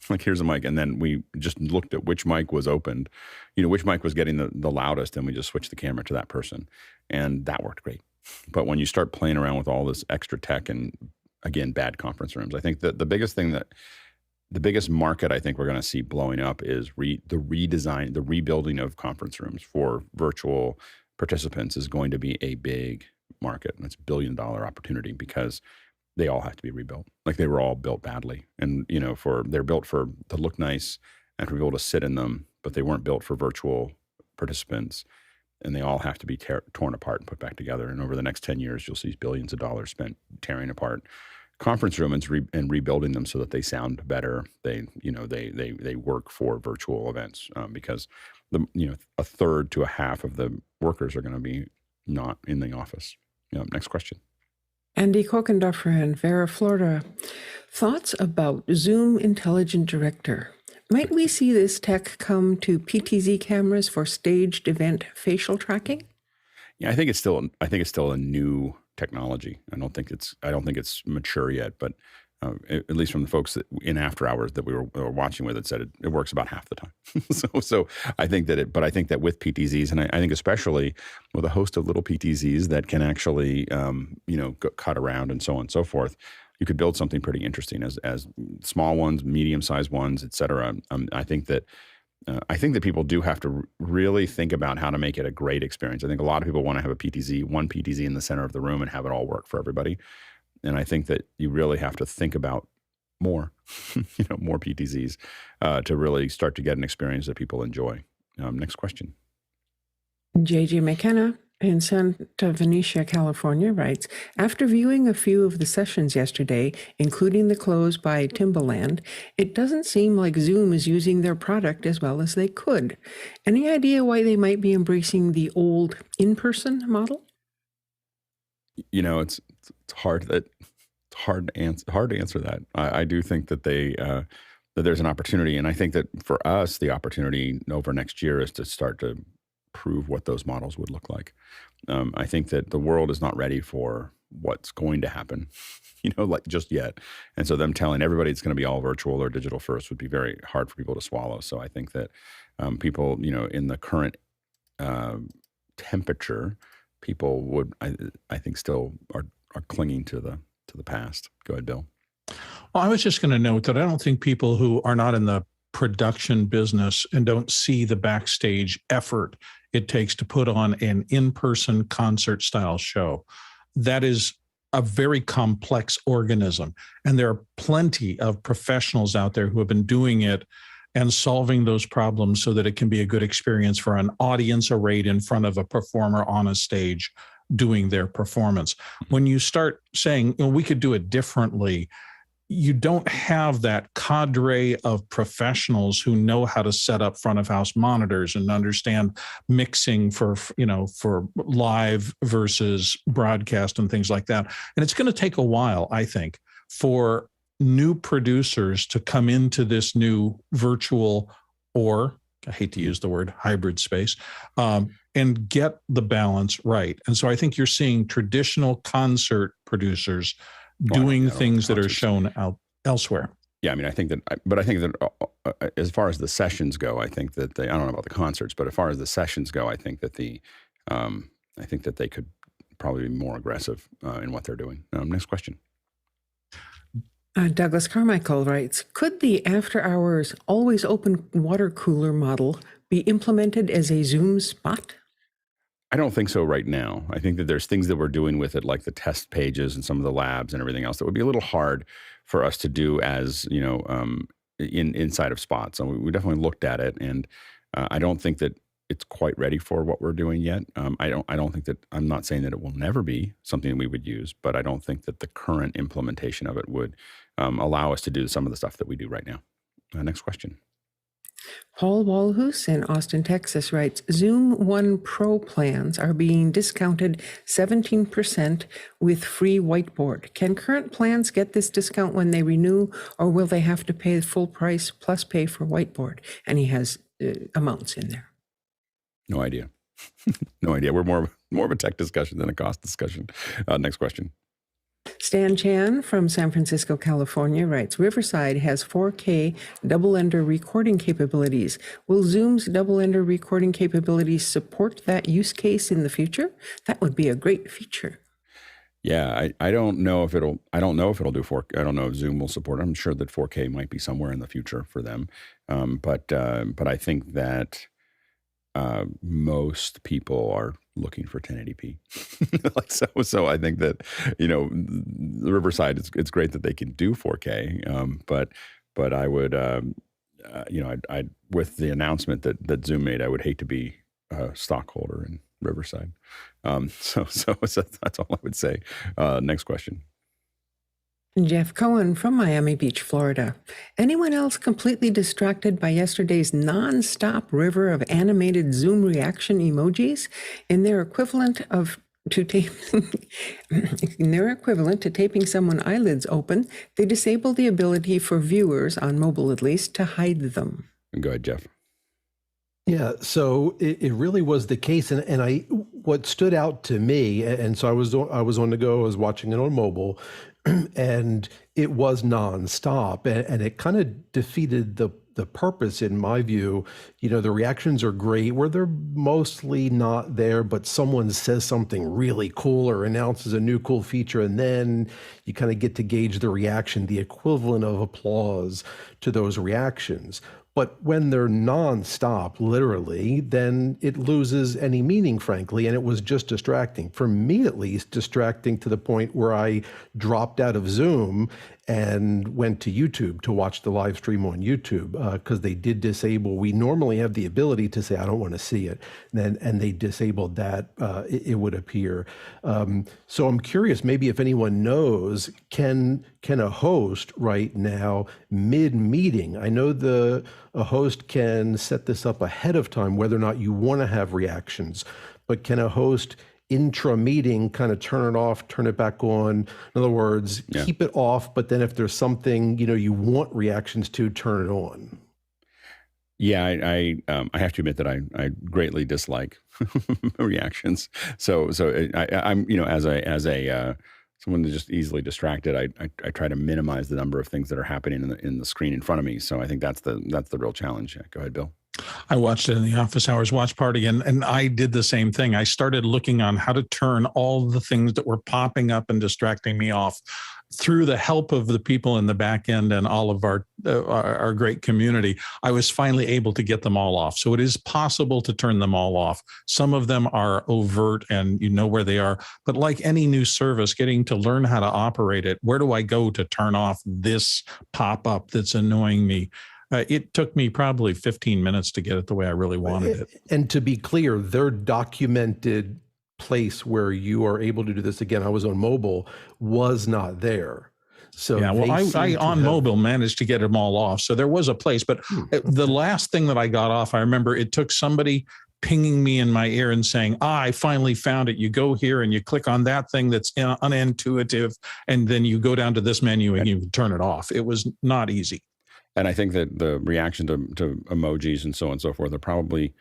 Speaker 1: Like, here's a mic. And then we just looked at which mic was opened, which mic was getting the loudest, and we just switched the camera to that person. And that worked great. But when you start playing around with all this extra tech and, again, bad conference rooms, I think that the biggest market I think we're going to see blowing up is the redesign, the rebuilding of conference rooms for virtual participants is going to be a big market. And it's $1 billion opportunity because they all have to be rebuilt. Like, they were all built badly. And, they're built to look nice and for people to sit in them, but they weren't built for virtual participants. And they all have to be torn apart and put back together. And over the next 10 years, you'll see billions of dollars spent tearing apart conference rooms and rebuilding them so that they sound better. They work for virtual events because a third to a half of the workers are going to be not in the office. Next question.
Speaker 2: Andy Kokendorfer in Vera, Florida. Thoughts about Zoom Intelligent Director? Might we see this tech come to PTZ cameras for staged event facial tracking?
Speaker 1: Yeah, I think it's still a new technology. I don't think it's mature yet, but at least from the folks in after hours that we were watching with, it said it works about half the time. so I think that with PTZs, and I think especially with a host of little PTZs that can actually cut around and so on and so forth, you could build something pretty interesting as small ones, medium-sized ones, et cetera. I think that people do have to really think about how to make it a great experience. I think a lot of people want to have one PTZ in the center of the room and have it all work for everybody. And I think that you really have to think about more PTZs to really start to get an experience that people enjoy. Next question.
Speaker 2: JJ McKenna in Santa Venetia, California writes, after viewing a few of the sessions yesterday, including the close by Timbaland, it doesn't seem like Zoom is using their product as well as they could. Any idea why they might be embracing the old in-person model?
Speaker 1: It's hard to answer that. I do think that that there's an opportunity, and I think that for us, the opportunity over next year is to start to prove what those models would look like. I think that the world is not ready for what's going to happen, just yet. And so them telling everybody it's going to be all virtual or digital first would be very hard for people to swallow. So I think that people, in the current temperature, people would, I think, still are clinging to the past. Go ahead, Bill.
Speaker 6: Well, I was just going to note that I don't think people who are not in the production business and don't see the backstage effort it takes to put on an in-person concert style show. That is a very complex organism. And there are plenty of professionals out there who have been doing it and solving those problems so that it can be a good experience for an audience arrayed in front of a performer on a stage doing their performance. When you start saying, we could do it differently, you don't have that cadre of professionals who know how to set up front of house monitors and understand mixing for live versus broadcast and things like that. And it's going to take a while, I think, for new producers to come into this new virtual or I hate to use the word hybrid space, and get the balance right. And so I think you're seeing traditional concert producers doing things that are shown out elsewhere.
Speaker 1: Yeah, I mean, I think that as far as the sessions go, I think that I don't know about the concerts, but as far as the sessions go, I think that they could probably be more aggressive in what they're doing. Next question.
Speaker 2: Douglas Carmichael writes, could the after-hours always open water cooler model be implemented as a Zoom spot?
Speaker 1: I don't think so right now. I think that there's things that we're doing with it, like the test pages and some of the labs and everything else, that would be a little hard for us to do as, inside of spots. So we definitely looked at it, and I don't think that it's quite ready for what we're doing yet. I don't think that, I'm not saying that it will never be something we would use, but I don't think that the current implementation of it would allow us to do some of the stuff that we do right now. Next question.
Speaker 2: Paul Walhus in Austin, Texas writes, Zoom One Pro plans are being discounted 17% with free whiteboard. Can current plans get this discount when they renew, or will they have to pay the full price plus pay for whiteboard? And he has amounts in there.
Speaker 1: No idea. No idea. We're more of a tech discussion than a cost discussion. Next question.
Speaker 2: Stan Chan from San Francisco, California writes, Riverside has 4K double-ender recording capabilities. Will Zoom's double-ender recording capabilities support that use case in the future? That would be a great feature.
Speaker 1: Yeah, I don't know if it'll do 4K. I don't know if Zoom will support it. I'm sure that 4K might be somewhere in the future for them. But I think that most people are looking for 1080p. So I think that, the Riverside, it's great that they can do 4K. But I would, I'd with the announcement that Zoom made, I would hate to be a stockholder in Riverside. So that's all I would say. Next question.
Speaker 2: Jeff Cohen from Miami Beach, Florida. Anyone else completely distracted by yesterday's non-stop river of animated Zoom reaction emojis? In their equivalent to taping someone eyelids open, they disable the ability for viewers, on mobile at least, to hide them.
Speaker 1: Go ahead, Jeff.
Speaker 4: Yeah, so it really was the case, and what stood out to me, and so I was on the go, I was watching it on mobile, and it was nonstop, and it kind of defeated the purpose in my view. The reactions are great where they're mostly not there, but someone says something really cool or announces a new cool feature, and then you kind of get to gauge the reaction, the equivalent of applause to those reactions. But when they're nonstop, literally, then it loses any meaning, frankly, and it was just distracting. For me, at least, distracting to the point where I dropped out of Zoom and went to YouTube to watch the live stream on YouTube, because they did disable. We normally have the ability to say, I don't want to see it, and they disabled that, it would appear. So I'm curious, maybe if anyone knows, can a host right now, mid-meeting, I know a host can set this up ahead of time, whether or not you want to have reactions, but can a host intra-meeting kind of turn it off, turn it back on? In other words, keep it off, but then if there's something, you want reactions to, turn it on.
Speaker 1: Yeah, I have to admit that I greatly dislike reactions. So I'm, as a someone who's just easily distracted, I try to minimize the number of things that are happening in the screen in front of me. So I think that's the real challenge. Go ahead, Bill.
Speaker 6: I watched it in the office hours watch party, and I did the same thing. I started looking on how to turn all the things that were popping up and distracting me off. Through the help of the people in the back end and all of our great community, I was finally able to get them all off. So it is possible to turn them all off. Some of them are overt and you know where they are. But like any new service, getting to learn how to operate it, where do I go to turn off this pop-up that's annoying me? It took me probably 15 minutes to get it the way I really wanted it.
Speaker 4: And to be clear, their documented place where you are able to do this, again, I was on mobile, was not there. So
Speaker 6: yeah, well, I on mobile managed to get them all off. So there was a place, but the last thing that I got off, I remember it took somebody pinging me in my ear and saying, I finally found it. You go here and you click on that thing that's unintuitive, and then you go down to this menu and you turn it off. It was not easy.
Speaker 1: And I think that the reaction to emojis and so on and so forth are probably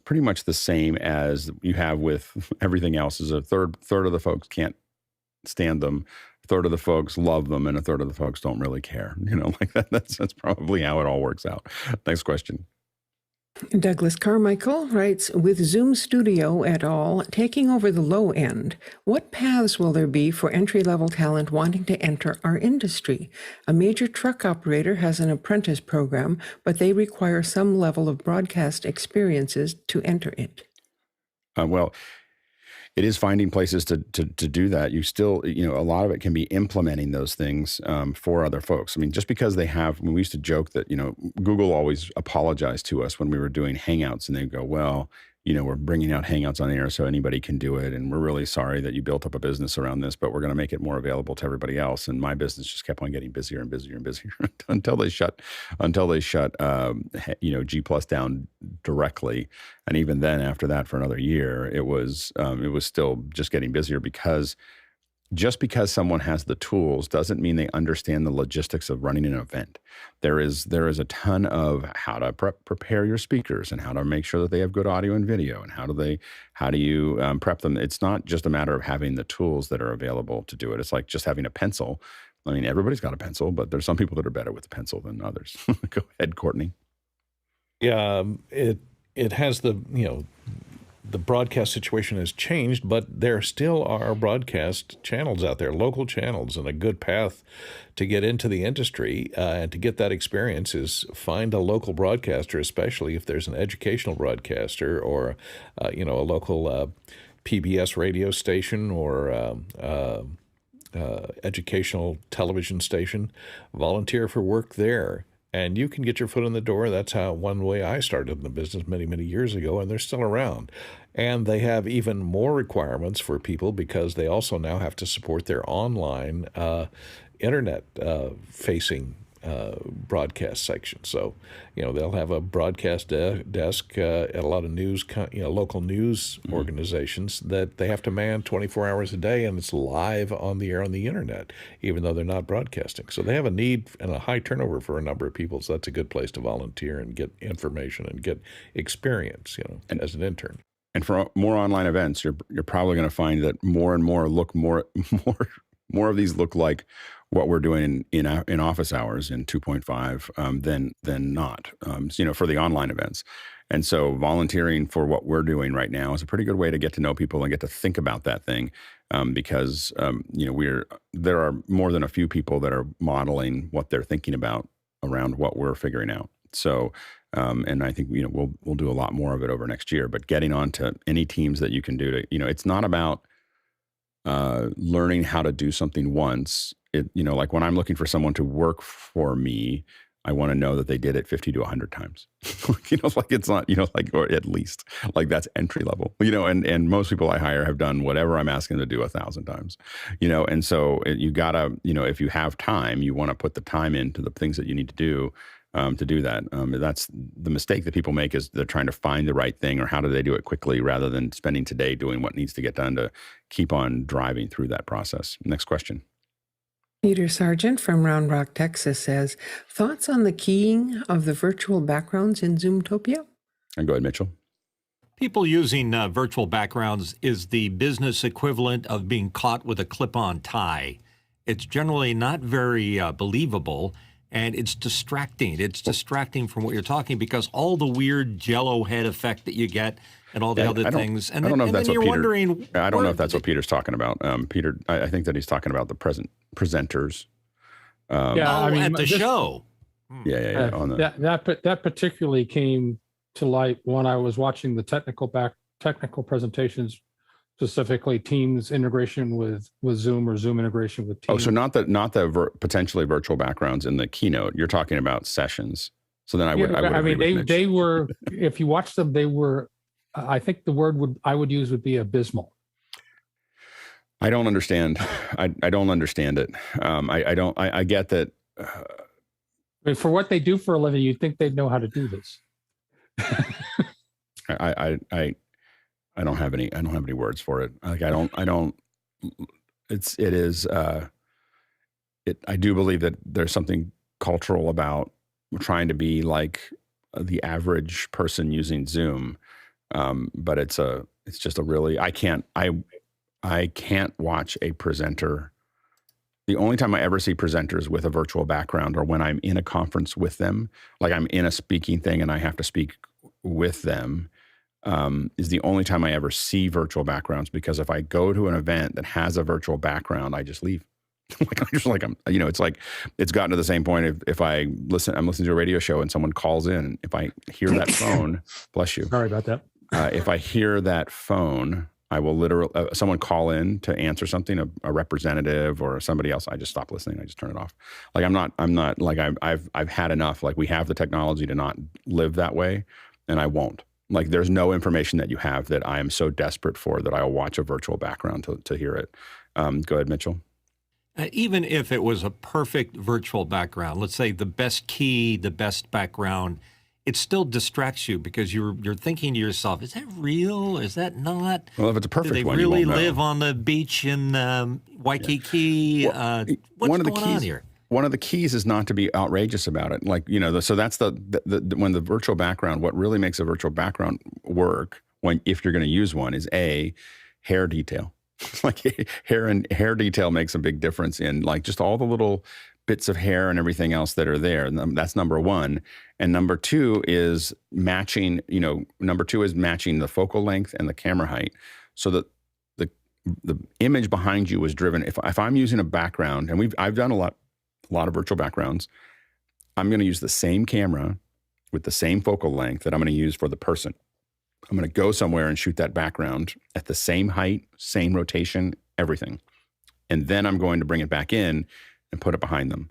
Speaker 1: pretty much the same as you have with everything else. Is a third of the folks can't stand them, a third of the folks love them, and a third of the folks don't really care. Like that. That's probably how it all works out. Next question.
Speaker 2: Douglas Carmichael writes, with Zoom Studio et al. Taking over the low end, what paths will there be for entry-level talent wanting to enter our industry? A major truck operator has an apprentice program, but they require some level of broadcast experiences to enter it.
Speaker 1: Well, it is finding places to do that. You still, a lot of it can be implementing those things for other folks. I mean, just because they have, we used to joke that, Google always apologized to us when we were doing Hangouts, and they'd go, well, we're bringing out Hangouts on the air so anybody can do it. And we're really sorry that you built up a business around this, but we're going to make it more available to everybody else. And my business just kept on getting busier and busier and busier until they shut, G Plus down directly. And even then, after that, for another year, it was still just getting busier, because just because someone has the tools doesn't mean they understand the logistics of running an event. There is a ton of how to prepare your speakers, and how to make sure that they have good audio and video, and how do you prep them. It's not just a matter of having the tools that are available to do it. It's like just having a pencil. I mean, everybody's got a pencil, but there's some people that are better with a pencil than others. Go ahead, Courtney.
Speaker 3: Yeah, it has the broadcast situation has changed, but there still are broadcast channels out there, local channels, and a good path to get into the industry and to get that experience is find a local broadcaster, especially if there's an educational broadcaster or, a local PBS radio station or educational television station. Volunteer for work there. And you can get your foot in the door. That's one way I started in the business many, many years ago, and they're still around. And they have even more requirements for people, because they also now have to support their online internet-facing broadcast section. So, they'll have a broadcast desk at a lot of news, local news organizations that they have to man 24 hours a day, and it's live on the air on the internet, even though they're not broadcasting. So they have a need and a high turnover for a number of people. So that's a good place to volunteer and get information and get experience, as an intern.
Speaker 1: And for more online events, you're probably going to find that more and more look more of these look like what we're doing in office hours in 2.5 than not, for the online events. And so volunteering for what we're doing right now is a pretty good way to get to know people and get to think about that thing, because there are more than a few people that are modeling what they're thinking about around what we're figuring out. So, and I think we'll do a lot more of it over next year. But getting on to any teams that you can do to, it's not about learning how to do something once. Like when I'm looking for someone to work for me, I want to know that they did it 50 to 100 times. Like it's not, or at least like that's entry level, and most people I hire have done whatever I'm asking them to do 1,000 times, and so you gotta, if you have time, you want to put the time into the things that you need to do that. That's the mistake that people make, is they're trying to find the right thing, or how do they do it quickly, rather than spending today doing what needs to get done to keep on driving through that process. Next question.
Speaker 2: Peter Sargent from Round Rock, Texas says, thoughts on the keying of the virtual backgrounds in Zoomtopia?
Speaker 1: And go ahead, Mitchell.
Speaker 5: People using virtual backgrounds is the business equivalent of being caught with a clip-on tie. It's generally not very believable, and it's distracting. It's distracting from what you're talking, because all the weird jello head effect that you get and all the other things. And
Speaker 1: I don't know if that's what Peter,
Speaker 5: wondering.
Speaker 1: I don't know if that's what Peter's talking about. Peter, I think that he's talking about the presenters.
Speaker 5: At the show.
Speaker 1: Yeah.
Speaker 7: That particularly came to light when I was watching the technical presentations, specifically Teams integration with Zoom, or Zoom integration with Teams.
Speaker 1: Oh, so not the potentially virtual backgrounds in the keynote. You're talking about sessions. So then I would.
Speaker 7: They were. If you watch them, they were. I think the word I would use would be abysmal.
Speaker 1: I don't understand. I don't understand it. I get that.
Speaker 7: I mean, for what they do for a living, you'd think they'd know how to do this.
Speaker 1: I don't have any words for it. Like I do believe that there's something cultural about trying to be like the average person using Zoom. But it's just a really, I can't watch a presenter. The only time I ever see presenters with a virtual background or when I'm in a conference with them, like I'm in a speaking thing and I have to speak with them, is the only time I ever see virtual backgrounds, because if I go to an event that has a virtual background, I just leave. It's like, it's gotten to the same point. If I'm listening to a radio show and someone calls in, if I hear that phone, bless you.
Speaker 11: Sorry about that. If
Speaker 1: I hear that phone, I will literally, someone call in to answer something, a representative or somebody else, I just stop listening. I just turn it off. Like I'm not like I've had enough. Like we have the technology to not live that way, and I won't. Like there's no information that you have that I am so desperate for that I'll watch a virtual background to hear it. Go ahead, Mitchell.
Speaker 5: Even if it was a perfect virtual background, let's say the best key, the best background, it still distracts you because you're thinking to yourself, is that real? Is that not?
Speaker 1: Well, if it's a perfect
Speaker 5: one,
Speaker 1: do
Speaker 5: they
Speaker 1: one,
Speaker 5: really live on the beach in Waikiki?
Speaker 1: Well,
Speaker 5: what's going on here?
Speaker 1: One of the keys is not to be outrageous about it. Like, so that's when the virtual background, what really makes a virtual background work if you're going to use one is hair detail. Like hair detail makes a big difference in like just all the little bits of hair and everything else that are there. And that's number one. And number two is matching, the focal length and the camera height so that the image behind you is driven. If I'm using a background, and I've done a lot of virtual backgrounds, I'm going to use the same camera with the same focal length that I'm going to use for the person. I'm going to go somewhere and shoot that background at the same height, same rotation, everything. And then I'm going to bring it back in and put it behind them.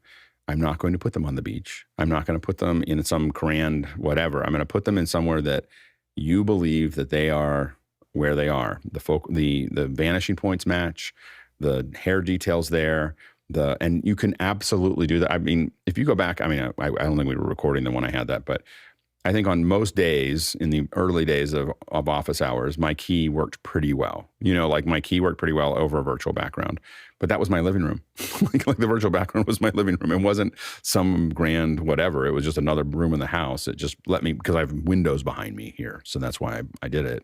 Speaker 1: I'm not going to put them on the beach. I'm not going to put them in some grand whatever. I'm going to put them in somewhere that you believe that they are where they are. The vanishing points match, the hair details there, and you can absolutely do that. I mean, if you go back, I don't think we were recording the one I had that, but I think on most days in the early days of office hours, my key worked pretty well. Like my key worked pretty well over a virtual background, but that was my living room. like the virtual background was my living room. It wasn't some grand whatever. It was just another room in the house. It just let me, because I have windows behind me here. So that's why I did it.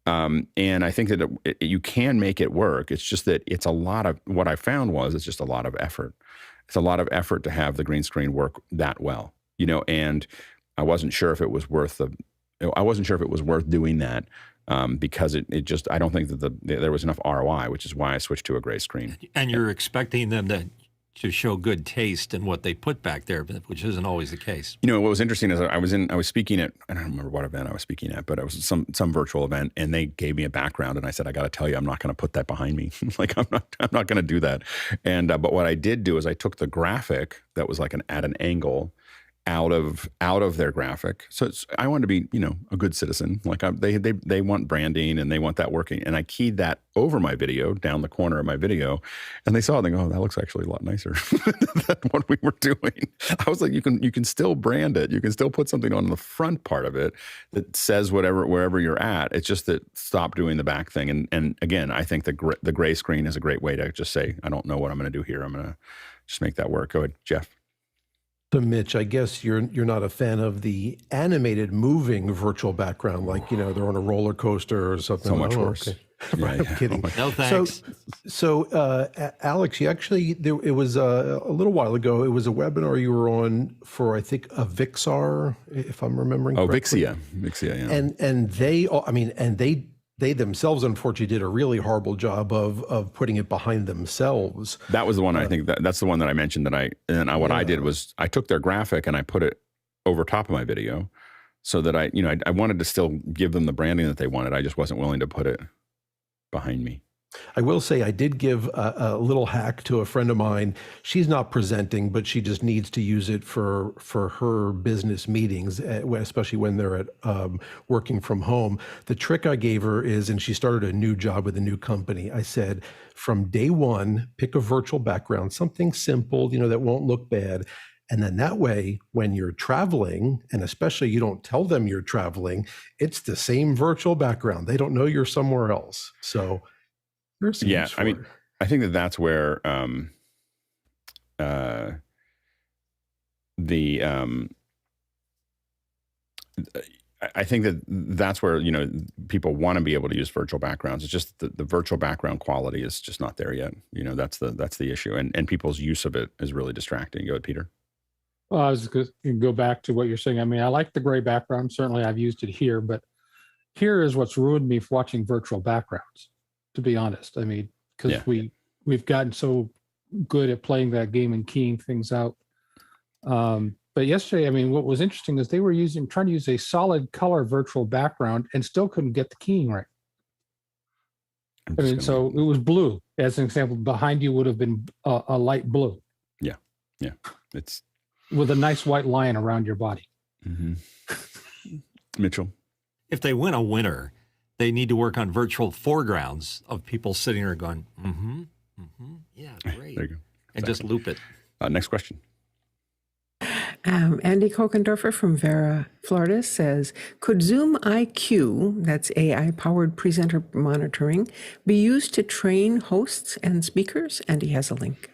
Speaker 1: And I think that you can make it work. It's just that it's what I found was it's just a lot of effort. It's a lot of effort to have the green screen work that well, and I wasn't sure if it was worth doing that because it just, I don't think that there was enough ROI, which is why I switched to a gray screen.
Speaker 5: And you're expecting them to show good taste in what they put back there, which isn't always the case.
Speaker 1: What was interesting is I was speaking at, I don't remember what event I was speaking at, but it was some virtual event, and they gave me a background, and I said, I got to tell you, I'm not going to put that behind me. Like I'm not going to do that. And but what I did do is I took the graphic that was like at an angle out of their graphic. So I wanted to be, a good citizen. Like they want branding and they want that working. And I keyed that over my video, down the corner of my video, and they saw it and they go, oh, that looks actually a lot nicer than what we were doing. I was like, you can still brand it. You can still put something on the front part of it that says wherever you're at. It's just that stop doing the back thing. And again, I think the gray screen is a great way to just say, I don't know what I'm going to do here. I'm going to just make that work. Go ahead, Jeff.
Speaker 4: So Mitch, I guess you're not a fan of the animated moving virtual background, like they're on a roller coaster or something.
Speaker 1: So much worse.
Speaker 4: Okay.
Speaker 1: Yeah,
Speaker 4: I'm kidding.
Speaker 5: No thanks.
Speaker 4: So Alex, you actually it was a little while ago. It was a webinar you were on for, I think, a Vixar, if I'm remembering correctly.
Speaker 1: Vixia, yeah.
Speaker 4: And they themselves, unfortunately, did a really horrible job of putting it behind themselves.
Speaker 1: That was the one I think that's the one that I mentioned I did was I took their graphic and I put it over top of my video so that I wanted to still give them the branding that they wanted. I just wasn't willing to put it behind me.
Speaker 4: I will say I did give a little hack to a friend of mine. She's not presenting, but she just needs to use it for her business meetings, especially when they're at working from home. The trick I gave her is, and she started a new job with a new company. I said, from day one, pick a virtual background, something simple, that won't look bad. And then that way, when you're traveling, and especially you don't tell them you're traveling, it's the same virtual background. They don't know you're somewhere else. So
Speaker 1: yeah, I think that's where I think that that's where, people want to be able to use virtual backgrounds. It's just the virtual background quality is just not there yet. That's the issue. And people's use of it is really distracting. Go ahead, Peter.
Speaker 7: Well, I was going to go back to what you're saying. I mean, I like the gray background. Certainly I've used it here, but here is what's ruined me for watching virtual backgrounds, to be honest. I mean, because we've gotten so good at playing that game and keying things out. But yesterday, I mean, what was interesting is they were trying to use a solid color virtual background and still couldn't get the keying right. I mean, so it was blue, as an example. Behind you would have been a light blue.
Speaker 1: Yeah. It's
Speaker 7: with a nice white line around your body.
Speaker 1: Mm-hmm. Mitchell?
Speaker 5: If they win a winner, they need to work on virtual foregrounds of people sitting there going, yeah, great.
Speaker 1: There you go.
Speaker 5: And just loop it.
Speaker 1: Next question.
Speaker 2: Andy Kokendorfer from Vera, Florida says, could ZoomIQ, that's AI-powered presenter monitoring, be used to train hosts and speakers? And he has a link.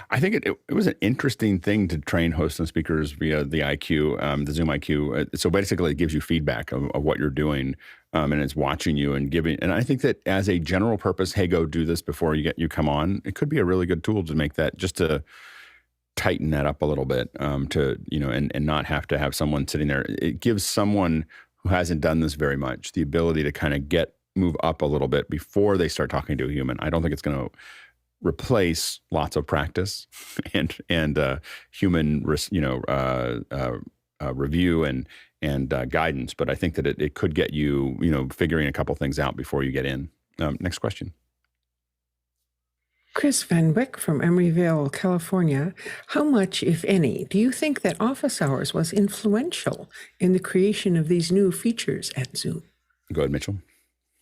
Speaker 1: I think it was an interesting thing to train hosts and speakers via the IQ, the ZoomIQ. So basically, it gives you feedback of what you're doing, and it's watching you and giving. And I think that as a general purpose, hey, go do this before you come on. It could be a really good tool to make that, just to tighten that up a little bit, and not have to have someone sitting there. It gives someone who hasn't done this very much the ability to kind of move up a little bit before they start talking to a human. I don't think it's going to replace lots of practice and human review and guidance, but I think that it could get you figuring a couple things out before you get in. Next question.
Speaker 2: Chris Van Wyck from Emeryville, California. How much, if any, do you think that office hours was influential in the creation of these new features at Zoom?
Speaker 1: Go ahead, Mitchell.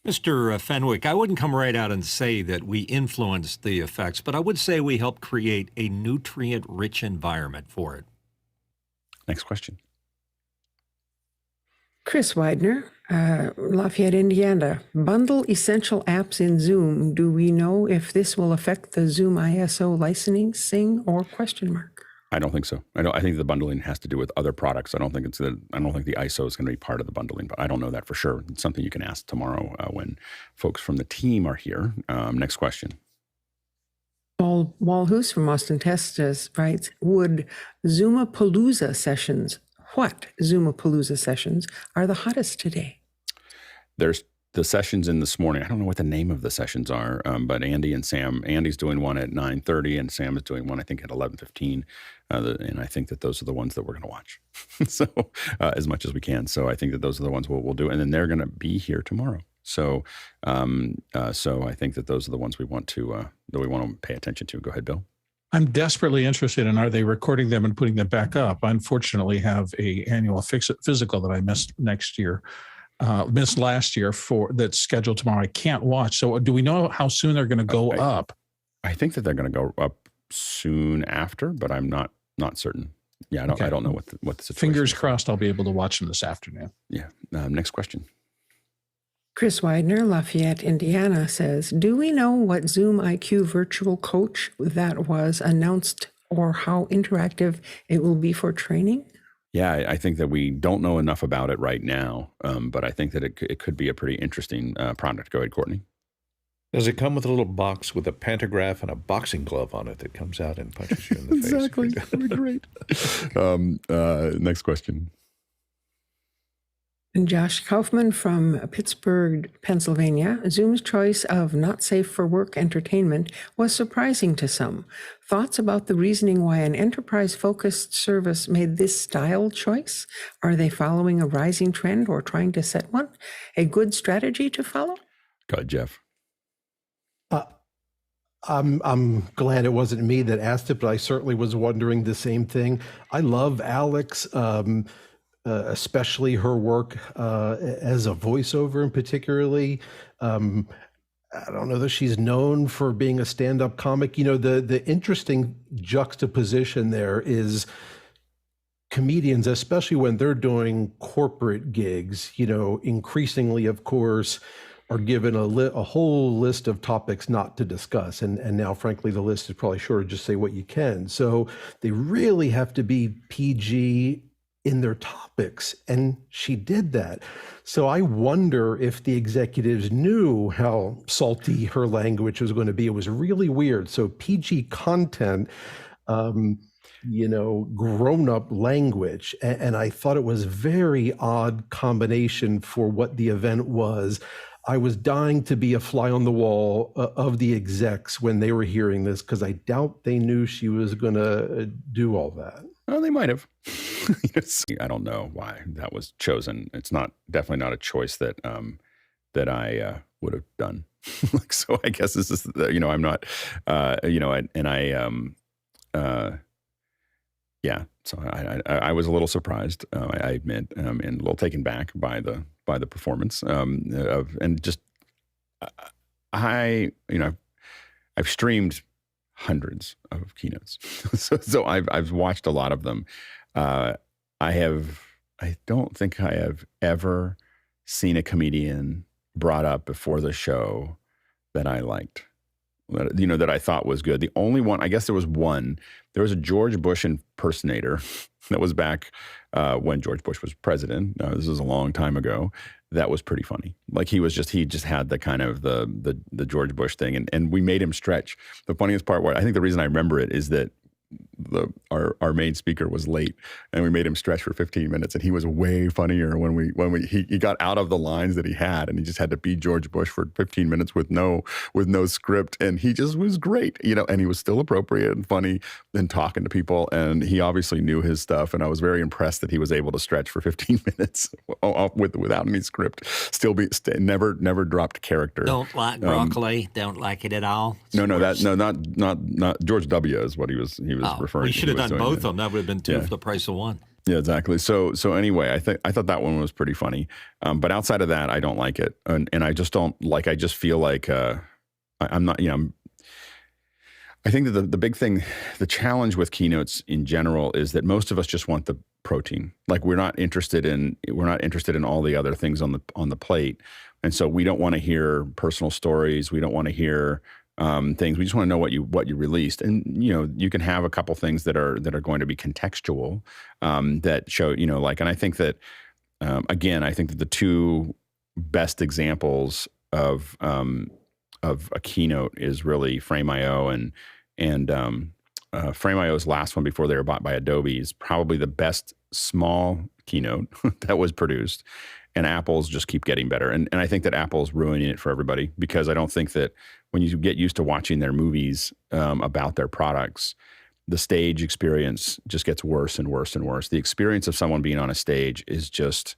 Speaker 5: Mr. Fenwick, I wouldn't come right out and say that we influenced the effects, but I would say we helped create a nutrient-rich environment for it.
Speaker 1: Next question.
Speaker 2: Chris Widener, Lafayette, Indiana. Bundle essential apps in Zoom. Do we know if this will affect the Zoom ISO licensing or question mark?
Speaker 1: I don't think so. I think the bundling has to do with other products. I don't think the ISO is going to be part of the bundling, but I don't know that for sure. It's something you can ask tomorrow when folks from the team are here. Next question.
Speaker 2: Paul Walhus from Austin, Texas writes, what Zoomapalooza sessions are the hottest today?
Speaker 1: There's the sessions in this morning. I don't know what the name of the sessions are, but Andy and Sam. Andy's doing one at 9:30, and Sam is doing one, I think, at 11:15. And I think that those are the ones that we're going to watch, so as much as we can. So I think that those are the ones we'll do, and then they're going to be here tomorrow. So, so I think that those are the ones we want to pay attention to. Go ahead, Bill.
Speaker 6: I'm desperately interested in, are they recording them and putting them back up? I unfortunately have a annual physical that I missed last year that's scheduled tomorrow. I can't watch. So do we know how soon they're going to go up?
Speaker 1: I think that they're going to go up soon after, but I'm not certain. Yeah, I don't know what the situation
Speaker 6: Fingers
Speaker 1: is.
Speaker 6: crossed I'll be able to watch them this afternoon.
Speaker 1: Yeah. Next question.
Speaker 2: Chris Widener, Lafayette, Indiana says, do we know what ZoomIQ virtual coach that was announced or how interactive it will be for training?
Speaker 1: Yeah, I think that we don't know enough about it right now, but I think that it could be a pretty interesting product. Go ahead, Courtney.
Speaker 3: Does it come with a little box with a pantograph and a boxing glove on it that comes out and punches you in the face?
Speaker 1: Exactly. That would be great. Next question.
Speaker 2: And Josh Kaufman from Pittsburgh, Pennsylvania. Zoom's choice of not safe for work entertainment was surprising to some. Thoughts about the reasoning why an enterprise-focused service made this style choice? Are they following a rising trend or trying to set one? A good strategy to follow?
Speaker 1: Go ahead, Jeff.
Speaker 4: I'm glad it wasn't me that asked it, but I certainly was wondering the same thing. I love Alex. Especially her work as a voiceover, and particularly, I don't know that she's known for being a stand-up comic. The interesting juxtaposition there is comedians, especially when they're doing corporate gigs, increasingly, of course, are given a whole list of topics not to discuss. And now, frankly, the list is probably shorter, just say what you can. So they really have to be PG in their topics, and she did that. So I wonder if the executives knew how salty her language was going to be. It was really weird. So PG content, grown-up language. And I thought it was a very odd combination for what the event was. I was dying to be a fly on the wall of the execs when they were hearing this, because I doubt they knew she was going to do all that.
Speaker 1: Well, they might have. I don't know why that was chosen. It's definitely not a choice that I would have done. So I guess this is, I'm not, So I was a little surprised, I admit, and a little taken back by the performance I've streamed hundreds of keynotes, so I've watched a lot of them. I don't think I have ever seen a comedian brought up before the show that I liked, that I thought was good. The only one, I guess there was a George Bush impersonator that was back when George Bush was president. This was a long time ago. That was pretty funny. Like he just had the kind of the George Bush thing, and we made him stretch. The funniest part, I think the reason I remember it is that our main speaker was late, and we made him stretch for 15 minutes, and he was way funnier when he got out of the lines that he had, and he just had to be George Bush for 15 minutes with no script, and he just was great, and he was still appropriate and funny and talking to people, and he obviously knew his stuff, and I was very impressed that he was able to stretch for 15 minutes without any script, never dropped character.
Speaker 5: Don't like broccoli, don't like it at all.
Speaker 1: Not George W. is what he was referring to.
Speaker 5: We should have done both of them. That would have been two for the price of one.
Speaker 1: Yeah, exactly. So anyway, I thought that one was pretty funny. But outside of that, I don't like it, and I just don't like. I just feel like I'm not. I think that the big thing, the challenge with keynotes in general is that most of us just want the protein. Like we're not interested in all the other things on the plate, and so we don't want to hear personal stories. We don't want to hear things. We just want to know what you released, and you can have a couple things that are going to be contextual that show and I think that again, I think that the two best examples of a keynote is really Frame.io and Frame.io's last one before they were bought by Adobe is probably the best small keynote that was produced. And Apple's just keep getting better. And I think that Apple's ruining it for everybody, because I don't think that when you get used to watching their movies about their products, the stage experience just gets worse and worse and worse. The experience of someone being on a stage is just,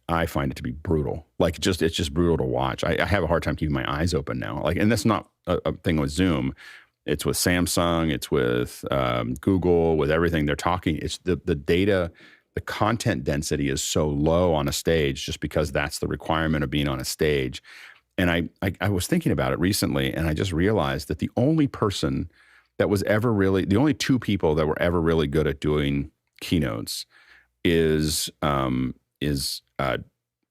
Speaker 1: I find it to be brutal. It's just brutal to watch. I have a hard time keeping my eyes open now. And that's not a thing with Zoom. It's with Samsung. It's with Google. With everything they're talking. It's the data. The content density is so low on a stage just because that's the requirement of being on a stage. And I was thinking about it recently, and I just realized that the only person that was ever really, the only two people that were ever really good at doing keynotes is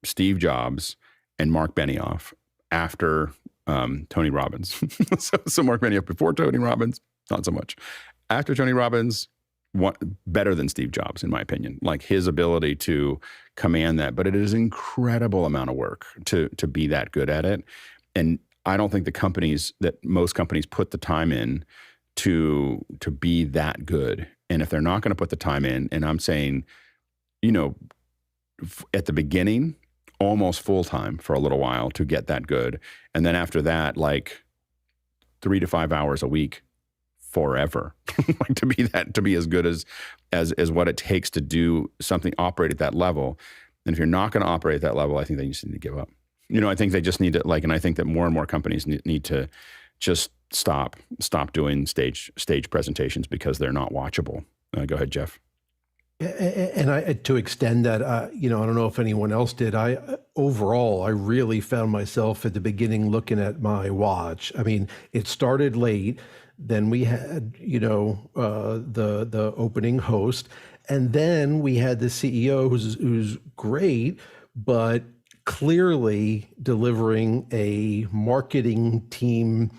Speaker 1: Steve Jobs and Mark Benioff after Tony Robbins. so Mark Benioff before Tony Robbins, not so much. After Tony Robbins, better than Steve Jobs, in my opinion, like his ability to command that. But it is an incredible amount of work to be that good at it. And I don't think most companies put the time in to be that good. And if they're not going to put the time in, and I'm saying, at the beginning, almost full time for a little while to get that good. And then after that, like 3 to 5 hours a week forever, to be as good as what it takes to do something, operate at that level. And if you're not going to operate at that level, I think they just need to give up. I think they just need to and I think that more and more companies need to just stop doing stage presentations because they're not watchable. Go ahead, Jeff.
Speaker 4: And to extend that, I don't know if anyone else did. Overall, I really found myself at the beginning looking at my watch. I mean, it started late. Then we had, the opening host, and then we had the CEO who's great, but clearly delivering a marketing team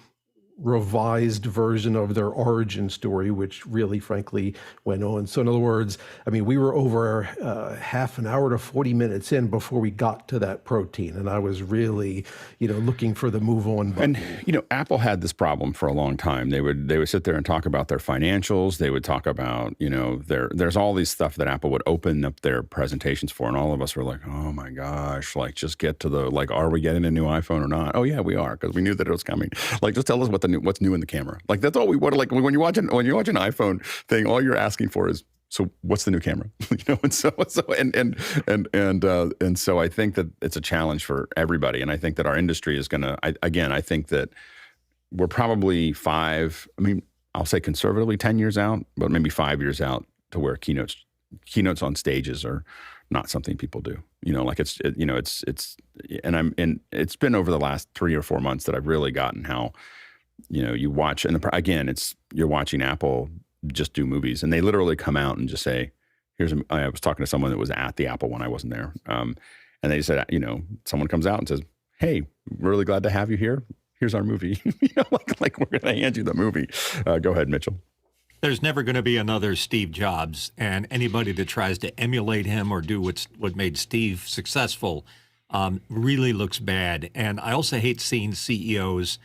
Speaker 4: revised version of their origin story, which really, frankly, went on. So in other words, I mean, we were over half an hour to 40 minutes in before we got to that protein. And I was really, looking for the move on button.
Speaker 1: And, Apple had this problem for a long time. They would sit there and talk about their financials. They would talk about, there's all these stuff that Apple would open up their presentations for. And all of us were like, oh my gosh, like just get to the, like, are we getting a new iPhone or not? Oh yeah, we are, because we knew that it was coming. Like, just tell us what's new in the camera. Like, that's all we want. Like, when you watch an iPhone thing, all you're asking for is, so what's the new camera? And so I think that it's a challenge for everybody. And I think that our industry is going to, I think that we're probably I'll say conservatively 10 years out, but maybe 5 years out to where keynotes on stages are not something people do. It's been over the last 3 or 4 months that I've really gotten how, you watch, and you're watching Apple just do movies, and they literally come out and just say, I was talking to someone that was at the Apple when I wasn't there. And they said, someone comes out and says, hey, we're really glad to have you here. Here's our movie. like we're going to hand you the movie. Go ahead, Mitchell.
Speaker 5: There's never going to be another Steve Jobs, and anybody that tries to emulate him or do what made Steve successful really looks bad. And I also hate seeing CEOs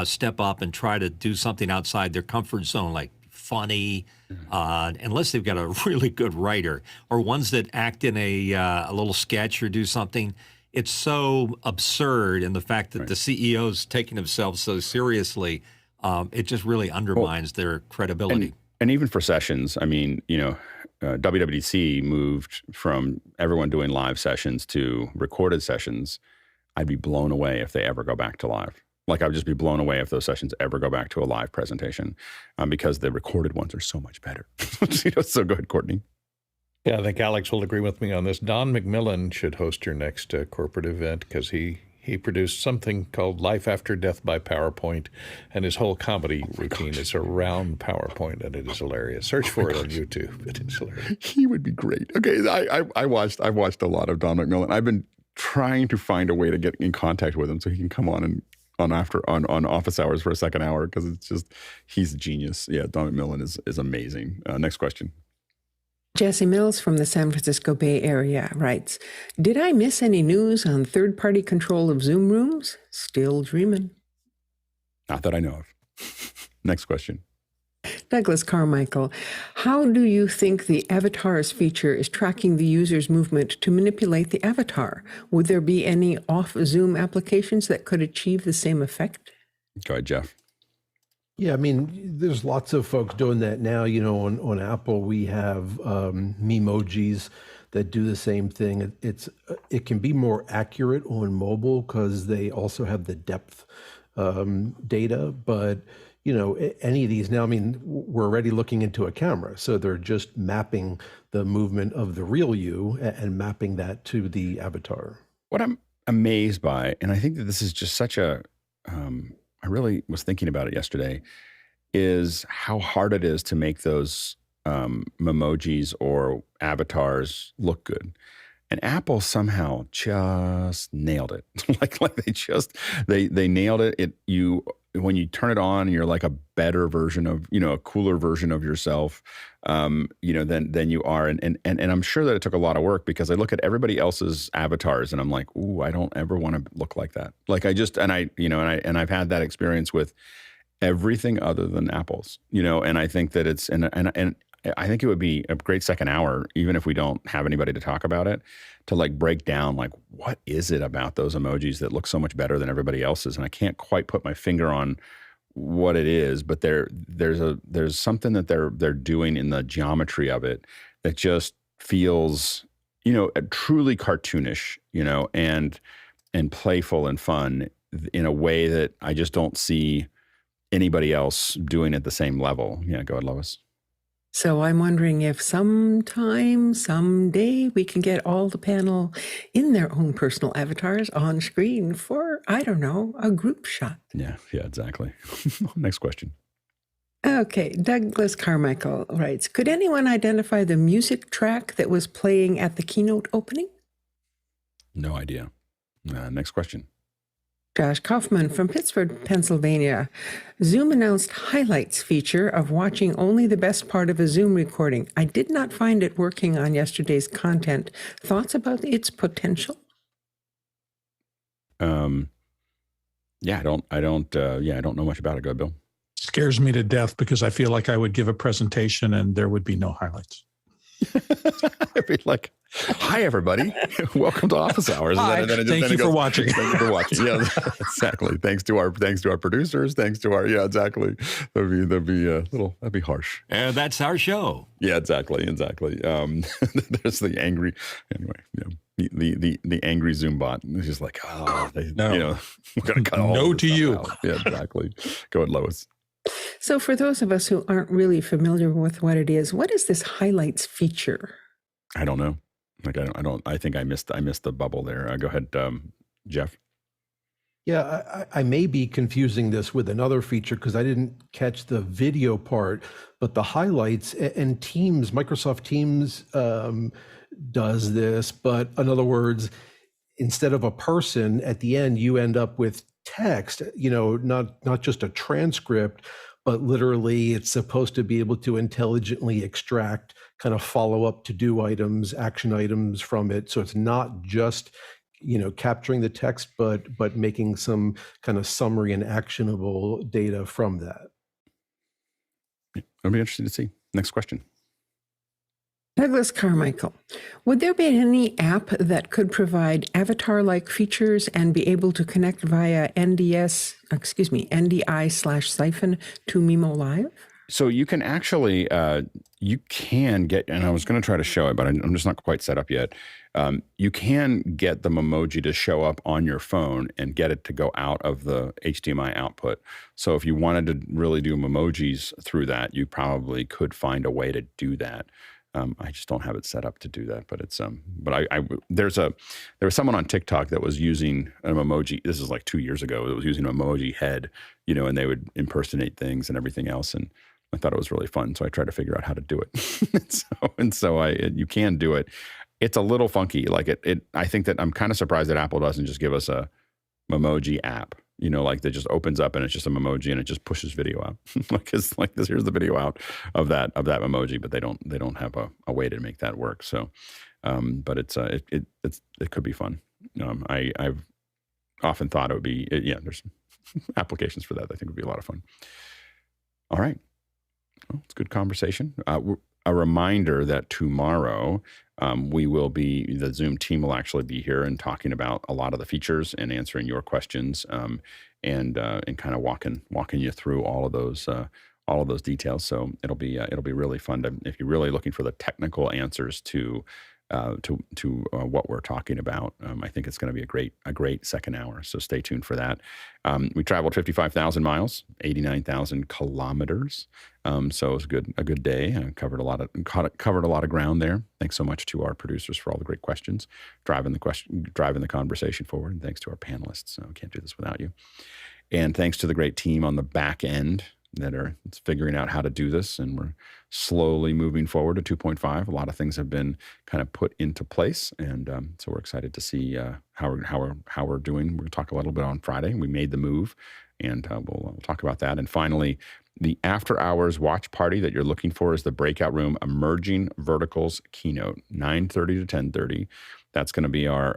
Speaker 5: step up and try to do something outside their comfort zone, like funny, unless they've got a really good writer, or ones that act in a little sketch or do something. It's so absurd, and the fact that the CEOs taking themselves so seriously, it just really undermines their credibility.
Speaker 1: And even for sessions, I mean, WWDC moved from everyone doing live sessions to recorded sessions. I'd be blown away if they ever go back to live. Like, I would just be blown away if those sessions ever go back to a live presentation, because the recorded ones are so much better. So go ahead, Courtney.
Speaker 3: Yeah, I think Alex will agree with me on this. Don McMillan should host your next corporate event, because he produced something called Life After Death by PowerPoint, and his whole comedy routine is around PowerPoint, and it is hilarious. Search for it on YouTube. It is hilarious.
Speaker 1: He would be great. Okay, I watched a lot of Don McMillan. I've been trying to find a way to get in contact with him so he can come on on office hours for a second hour, because it's just, he's a genius. Yeah, Don McMillan is amazing. Next question.
Speaker 2: Jesse Mills from the San Francisco Bay Area writes, did I miss any news on third-party control of Zoom rooms? Still dreaming.
Speaker 1: Not that I know of. Next question.
Speaker 2: Douglas Carmichael, how do you think the avatars feature is tracking the user's movement to manipulate the avatar? Would there be any off-Zoom applications that could achieve the same effect?
Speaker 1: Go ahead, Jeff.
Speaker 4: Yeah, I mean, there's lots of folks doing that now. On Apple, we have mimojis that do the same thing. It can be more accurate on mobile because they also have the depth data. But any of these now, I mean, we're already looking into a camera, so they're just mapping the movement of the real you and mapping that to the avatar.
Speaker 1: What I'm amazed by, and I think that this is just such a I really was thinking about it yesterday, is how hard it is to make those memojis or avatars look good. And Apple somehow just nailed it. like they nailed it. When you turn it on, you're like a better version of, a cooler version of yourself, than you are. And I'm sure that it took a lot of work, because I look at everybody else's avatars and I'm like, ooh, I don't ever want to look like that. Like I've had that experience with everything other than Apple's, and I think that it's, and I think it would be a great second hour, even if we don't have anybody to talk about it, to like break down, like, what is it about those emojis that look so much better than everybody else's? And I can't quite put my finger on what it is, but there's something that they're doing in the geometry of it that just feels, truly cartoonish, and playful and fun in a way that I just don't see anybody else doing at the same level. Yeah, go ahead, Lois.
Speaker 2: So I'm wondering if someday, we can get all the panel in their own personal avatars on screen for, I don't know, a group shot.
Speaker 1: Yeah, exactly. Next question.
Speaker 2: Okay, Douglas Carmichael writes, could anyone identify the music track that was playing at the keynote opening?
Speaker 1: No idea. Next question.
Speaker 2: Josh Kaufman from Pittsburgh, Pennsylvania. Zoom announced highlights feature of watching only the best part of a Zoom recording. I did not find it working on yesterday's content. Thoughts about its potential?
Speaker 1: Yeah, I don't know much about it. Go, Bill.
Speaker 6: Scares me to death because I feel like I would give a presentation and there would be no highlights.
Speaker 1: I'd be like, hi, everybody. Welcome to office hours.
Speaker 6: Hi. Thank you for watching.
Speaker 1: Thank you for watching. Yeah, exactly. Thanks to our producers. Thanks to our, yeah, exactly. That'd be harsh.
Speaker 5: And that's our show.
Speaker 1: Yeah, exactly. There's the angry, anyway, the angry Zoom bot. It's just like, we're going to cut all
Speaker 6: no
Speaker 1: this
Speaker 6: to
Speaker 1: stuff
Speaker 6: you.
Speaker 1: out. Yeah, exactly. Go ahead, Lois.
Speaker 2: So for those of us who aren't really familiar with what it is, what is this highlights feature?
Speaker 1: I don't know. I think I missed the bubble there. Go ahead, Jeff.
Speaker 4: Yeah, I may be confusing this with another feature because I didn't catch the video part, but the highlights and Teams, Microsoft Teams does this, but in other words, instead of a person at the end, you end up with text, not just a transcript, but literally it's supposed to be able to intelligently extract kind of follow-up to-do items, action items from it. So it's not just, capturing the text, but making some kind of summary and actionable data from that.
Speaker 1: It'll be interesting to see. Next question.
Speaker 2: Douglas Carmichael, would there be any app that could provide avatar-like features and be able to connect via NDI/Syphon to mimoLive?
Speaker 1: So you can actually, you can get, and I was going to try to show it, but I'm just not quite set up yet. You can get the memoji to show up on your phone and get it to go out of the HDMI output. So if you wanted to really do memojis through that, you probably could find a way to do that. I just don't have it set up to do that, but it's but there was someone on TikTok that was using an emoji. This is like 2 years ago. It was using an emoji head, and they would impersonate things and everything else. And I thought it was really fun, so I tried to figure out how to do it. You can do it. It's a little funky. Like I think that I'm kind of surprised that Apple doesn't just give us a memoji app. Like that just opens up and it's just a memoji and it just pushes video out. Here's the video out of that memoji, but they don't have a way to make that work. So, but it could be fun. I've often thought it would be, there's applications for that. I think would be a lot of fun. All right. Well, it's a good conversation. A reminder that tomorrow the Zoom team will actually be here and talking about a lot of the features and answering your questions, and kind of walking you through all of those details. So it'll be really fun if you're really looking for the technical answers to what we're talking about. I think it's going to be a great second hour. So stay tuned for that. We traveled 55,000 miles, 89,000 kilometers. So it was a good day. Covered a lot of ground there. Thanks so much to our producers for all the great questions, driving the conversation forward. And thanks to our panelists. So can't do this without you. And thanks to the great team on the back end that are figuring out how to do this, and we're slowly moving forward to 2.5. A lot of things have been kind of put into place, and so we're excited to see how we're doing. We'll talk a little bit on Friday. We made the move, and we'll talk about that. And finally, the after-hours watch party that you're looking for is the breakout room Emerging Verticals Keynote, 9:30 to 10:30. That's going to be our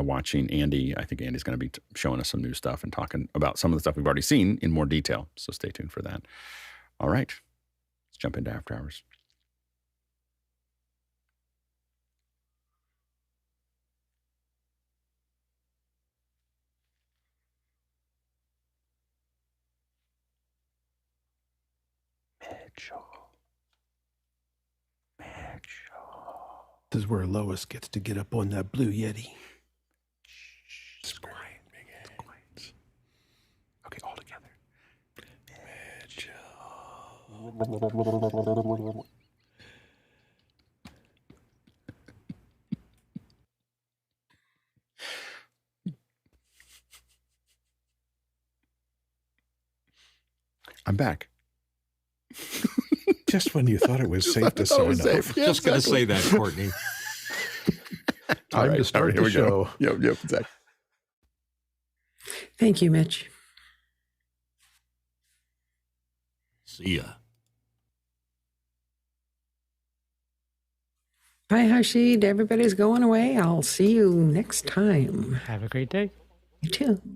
Speaker 1: watching Andy. I think Andy's going to be showing us some new stuff and talking about some of the stuff we've already seen in more detail. So stay tuned for that. All right, let's jump into after hours.
Speaker 4: This is where Lois gets to get up on that Blue Yeti.
Speaker 1: It's quiet. Quiet. Okay, all together. I'm back.
Speaker 3: Just when you thought it was safe to sign off.
Speaker 5: Yeah, just going to say that, Courtney.
Speaker 4: Time to start the show.
Speaker 1: Yep, exactly.
Speaker 2: Thank you, Mitch.
Speaker 5: See ya.
Speaker 2: Bye, Hashid. Everybody's going away. I'll see you next time.
Speaker 11: Have a great day.
Speaker 2: You too.